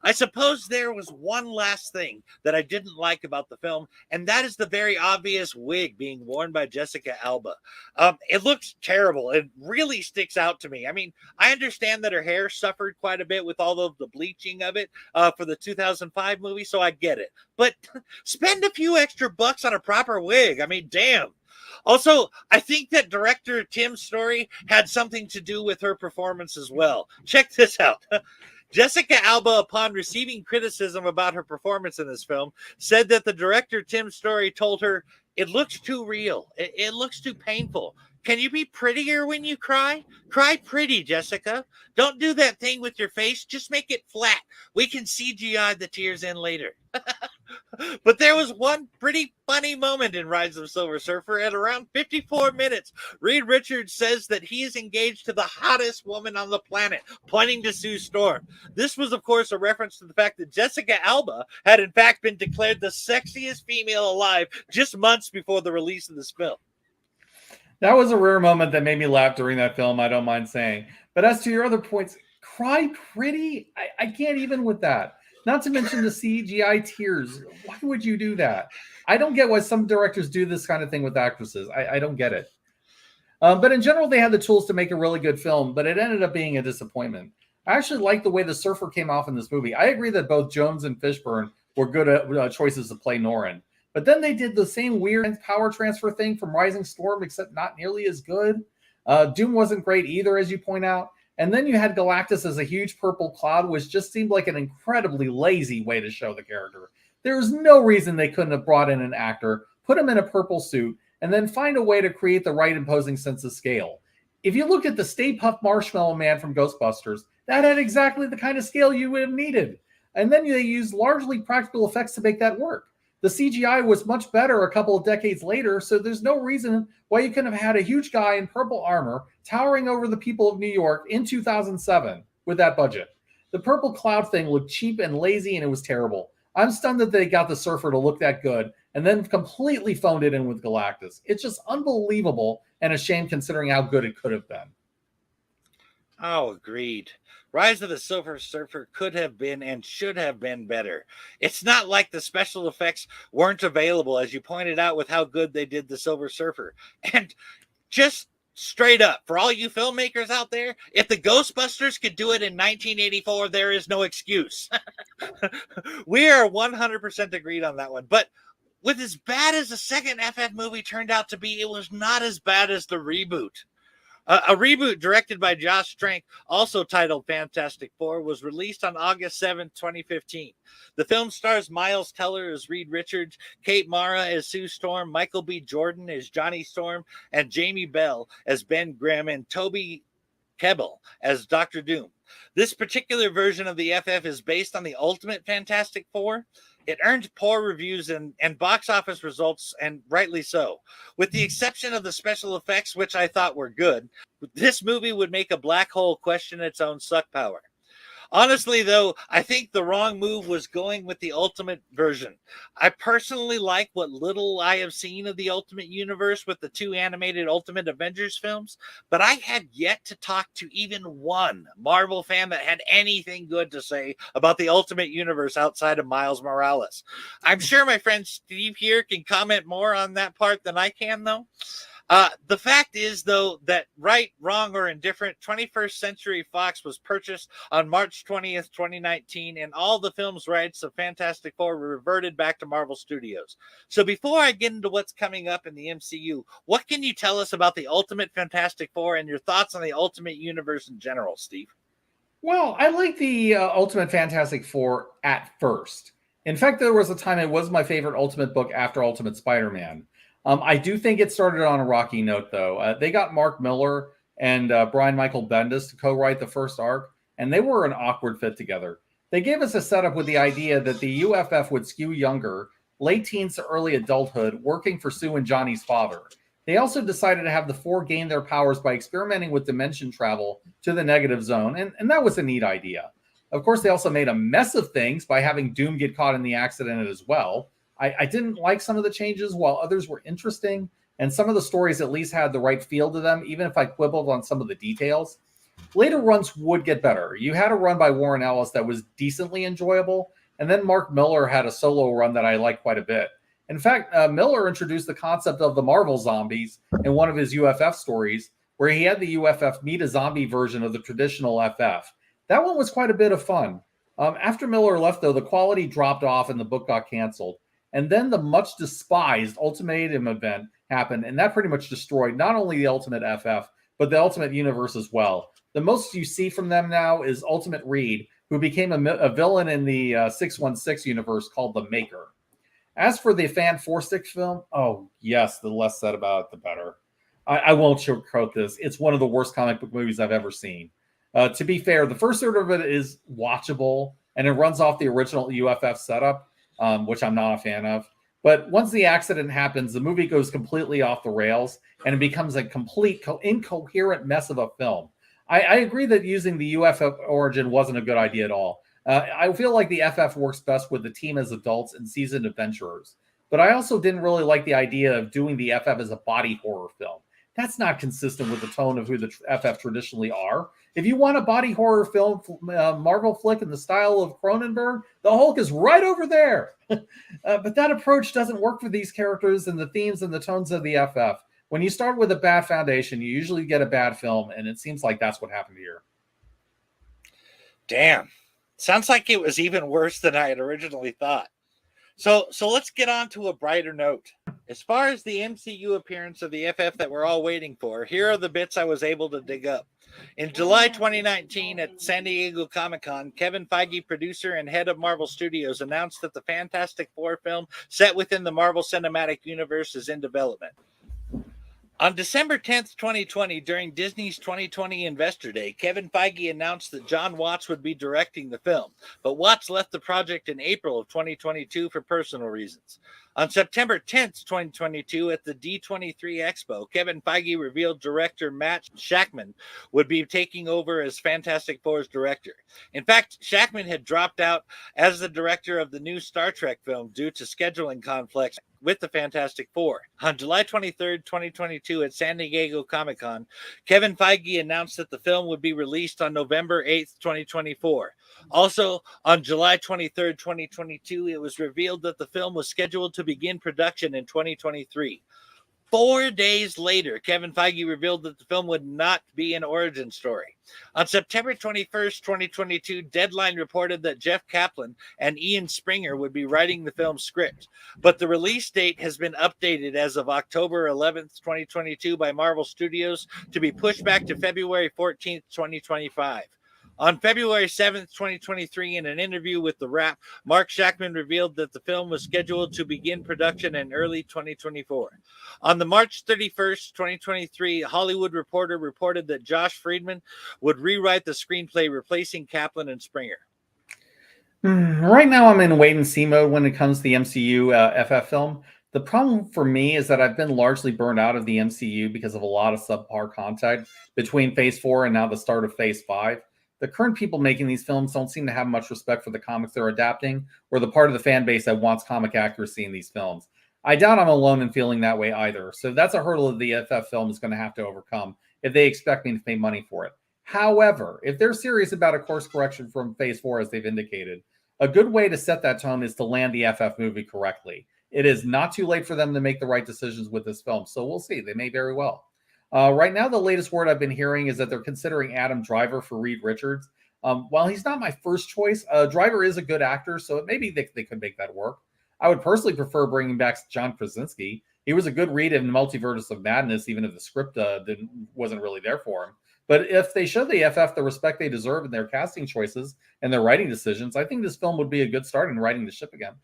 I suppose there was one last thing that I didn't like about the film, and that is the very obvious wig being worn by Jessica Alba. It looks terrible. It really sticks out to me. I mean, I understand that her hair suffered quite a bit with all of the bleaching of it for the 2005 movie, so I get it. But spend a few extra bucks on a proper wig. I mean, damn. Also, I think that director Tim Story had something to do with her performance as well. Check this out. Jessica Alba, upon receiving criticism about her performance in this film, said that the director, Tim Story, told her, "It looks too real. It looks too painful. Can you be prettier when you cry? Cry pretty, Jessica. Don't do that thing with your face. Just make it flat. We can CGI the tears in later." But there was one pretty funny moment in Rise of the Silver Surfer. At around 54 minutes, Reed Richards says that he is engaged to the hottest woman on the planet, pointing to Sue Storm. This was, of course, a reference to the fact that Jessica Alba had in fact been declared the sexiest female alive just months before the release of this film. That was a rare moment that made me laugh during that film, I don't mind saying. But as to your other points, cry pretty? I can't even with that. Not to mention the CGI tears. Why would you do that? I don't get why some directors do this kind of thing with actresses. I don't get it. But in general, they had the tools to make a really good film, but it ended up being a disappointment. I actually like the way the Surfer came off in this movie. I agree that both Jones and Fishburne were good choices to play Norrin. But then they did the same weird power transfer thing from Rising Storm, except not nearly as good. Doom wasn't great either, as you point out. And then you had Galactus as a huge purple cloud, which just seemed like an incredibly lazy way to show the character. There was no reason they couldn't have brought in an actor, put him in a purple suit, and then find a way to create the right imposing sense of scale. If you look at the Stay Puft Marshmallow Man from Ghostbusters, that had exactly the kind of scale you would have needed. And then they used largely practical effects to make that work. The CGI was much better a couple of decades later, so there's no reason why you couldn't have had a huge guy in purple armor towering over the people of New York in 2007 with that budget. The purple cloud thing looked cheap and lazy, and it was terrible. I'm stunned that they got the Surfer to look that good and then completely phoned it in with Galactus. It's just unbelievable and a shame considering how good it could have been. Oh, agreed. Rise of the Silver Surfer could have been and should have been better. It's not like the special effects weren't available, as you pointed out with how good they did the Silver Surfer. And just straight up, for all you filmmakers out there, if the Ghostbusters could do it in 1984, there is no excuse. We are 100% agreed on that one. But with as bad as the second FF movie turned out to be, it was not as bad as the reboot. A reboot directed by Josh Trank, also titled Fantastic Four, was released on August 7, 2015. The film stars Miles Teller as Reed Richards, Kate Mara as Sue Storm, Michael B. Jordan as Johnny Storm, and Jamie Bell as Ben Grimm, and Toby Kebbell as Dr. Doom. This particular version of the FF is based on the Ultimate Fantastic Four. It earned poor reviews and box office results, and rightly so. With the exception of the special effects, which I thought were good, this movie would make a black hole question its own suck power. Honestly, though, I think the wrong move was going with the Ultimate version. I personally like what little I have seen of the Ultimate Universe with the two animated Ultimate Avengers films, but I had yet to talk to even one Marvel fan that had anything good to say about the Ultimate Universe outside of Miles Morales. I'm sure my friend Steve here can comment more on that part than I can, though. The fact is, though, that right, wrong, or indifferent, 21st Century Fox was purchased on March 20th, 2019, and all the film's rights of Fantastic Four were reverted back to Marvel Studios. So before I get into what's coming up in the MCU, what can you tell us about the Ultimate Fantastic Four and your thoughts on the Ultimate Universe in general, Steve? Well, I like the Ultimate Fantastic Four at first. In fact, there was a time it was my favorite Ultimate book after Ultimate Spider-Man. I do think it started on a rocky note, though. They got Mark Millar and Brian Michael Bendis to co-write the first arc, and they were an awkward fit together. They gave us a setup with the idea that the UFF would skew younger, late teens to early adulthood, working for Sue and Johnny's father. They also decided to have the Four gain their powers by experimenting with dimension travel to the negative zone, and that was a neat idea. Of course, they also made a mess of things by having Doom get caught in the accident as well. I didn't like some of the changes, while others were interesting, and some of the stories at least had the right feel to them, even if I quibbled on some of the details. Later runs would get better. You had a run by Warren Ellis that was decently enjoyable, and then Mark Millar had a solo run that I liked quite a bit. In fact, Millar introduced the concept of the Marvel zombies in one of his UFF stories, where he had the UFF meet a zombie version of the traditional FF. That one was quite a bit of fun. After Millar left, though, the quality dropped off and the book got canceled. And then the much despised Ultimatum event happened, and that pretty much destroyed not only the Ultimate FF, but the Ultimate Universe as well. The most you see from them now is Ultimate Reed, who became a villain in the 616 universe called The Maker. As for the Fan 4-stick film, oh, yes, the less said about it, the better. I won't sugarcoat this. It's one of the worst comic book movies I've ever seen. To be fair, the first third of it is watchable, and it runs off the original UFF setup. which I'm not a fan of. But once the accident happens, the movie goes completely off the rails and it becomes a complete incoherent mess of a film. I agree that using the UFF origin wasn't a good idea at all. I feel like the FF works best with the team as adults and seasoned adventurers. But I also didn't really like the idea of doing the FF as a body horror film. That's not consistent with the tone of who the FF traditionally are. If you want a body horror film, Marvel flick in the style of Cronenberg, the Hulk is right over there. But that approach doesn't work for these characters and the themes and the tones of the FF. When you start with a bad foundation, you usually get a bad film, and it seems like that's what happened here. Damn. Sounds like it was even worse than I had originally thought. So let's get on to a brighter note. As far as the MCU appearance of the FF that we're all waiting for, here are the bits I was able to dig up. In July 2019 at San Diego Comic-Con, Kevin Feige, producer and head of Marvel Studios, announced that the Fantastic Four film set within the Marvel Cinematic Universe is in development. On December 10th, 2020, during Disney's 2020 Investor Day, Kevin Feige announced that John Watts would be directing the film, but Watts left the project in April of 2022 for personal reasons. On September 10th, 2022, at the D23 Expo, Kevin Feige revealed director Matt Shakman would be taking over as Fantastic Four's director. In fact, Shakman had dropped out as the director of the new Star Trek film due to scheduling conflicts with the Fantastic Four. On July 23rd, 2022, at San Diego Comic-Con, Kevin Feige announced that the film would be released on November 8th, 2024. Also, on July 23rd, 2022, it was revealed that the film was scheduled to begin production in 2023. 4 days later, Kevin Feige revealed that the film would not be an origin story. On September 21st, 2022, Deadline reported that Jeff Kaplan and Ian Springer would be writing the film's script, but the release date has been updated as of October 11th, 2022 by Marvel Studios to be pushed back to February 14th, 2025. On February 7th, 2023, in an interview with The Wrap, Mark Shakman revealed that the film was scheduled to begin production in early 2024. On the March 31st, 2023, Hollywood Reporter reported that Josh Friedman would rewrite the screenplay, replacing Kaplan and Springer. Right now, I'm in wait-and-see mode when it comes to the MCU FF film. The problem for me is that I've been largely burned out of the MCU because of a lot of subpar content between Phase 4 and now the start of Phase 5. The current people making these films don't seem to have much respect for the comics they're adapting or the part of the fan base that wants comic accuracy in these films. I doubt I'm alone in feeling that way either. So that's a hurdle that the FF film is going to have to overcome if they expect me to pay money for it. However, if they're serious about a course correction from Phase 4, as they've indicated, a good way to set that tone is to land the FF movie correctly. It is not too late for them to make the right decisions with this film. So we'll see. They may very well. Right now, the latest word I've been hearing is that they're considering Adam Driver for Reed Richards. While he's not my first choice, Driver is a good actor, so maybe they could make that work. I would personally prefer bringing back John Krasinski. He was a good read in Multiverse of Madness, even if the script wasn't really there for him. But if they show the FF the respect they deserve in their casting choices and their writing decisions, I think this film would be a good start in writing the ship again.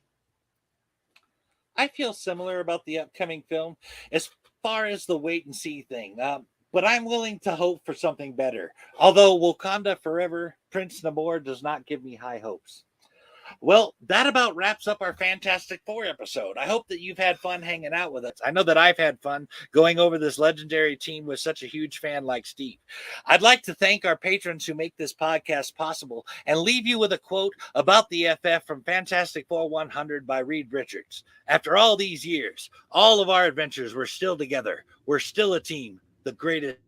I feel similar about the upcoming film as far as the wait and see thing. But I'm willing to hope for something better. Although Wakanda Forever, Prince Namor does not give me high hopes. Well, that about wraps up our Fantastic Four episode. I hope that you've had fun hanging out with us. I know that I've had fun going over this legendary team with such a huge fan like Steve. I'd like to thank our patrons who make this podcast possible and leave you with a quote about the FF from Fantastic Four 100 by Reed Richards. After all these years, all of our adventures, we're still together. We're still a team. The greatest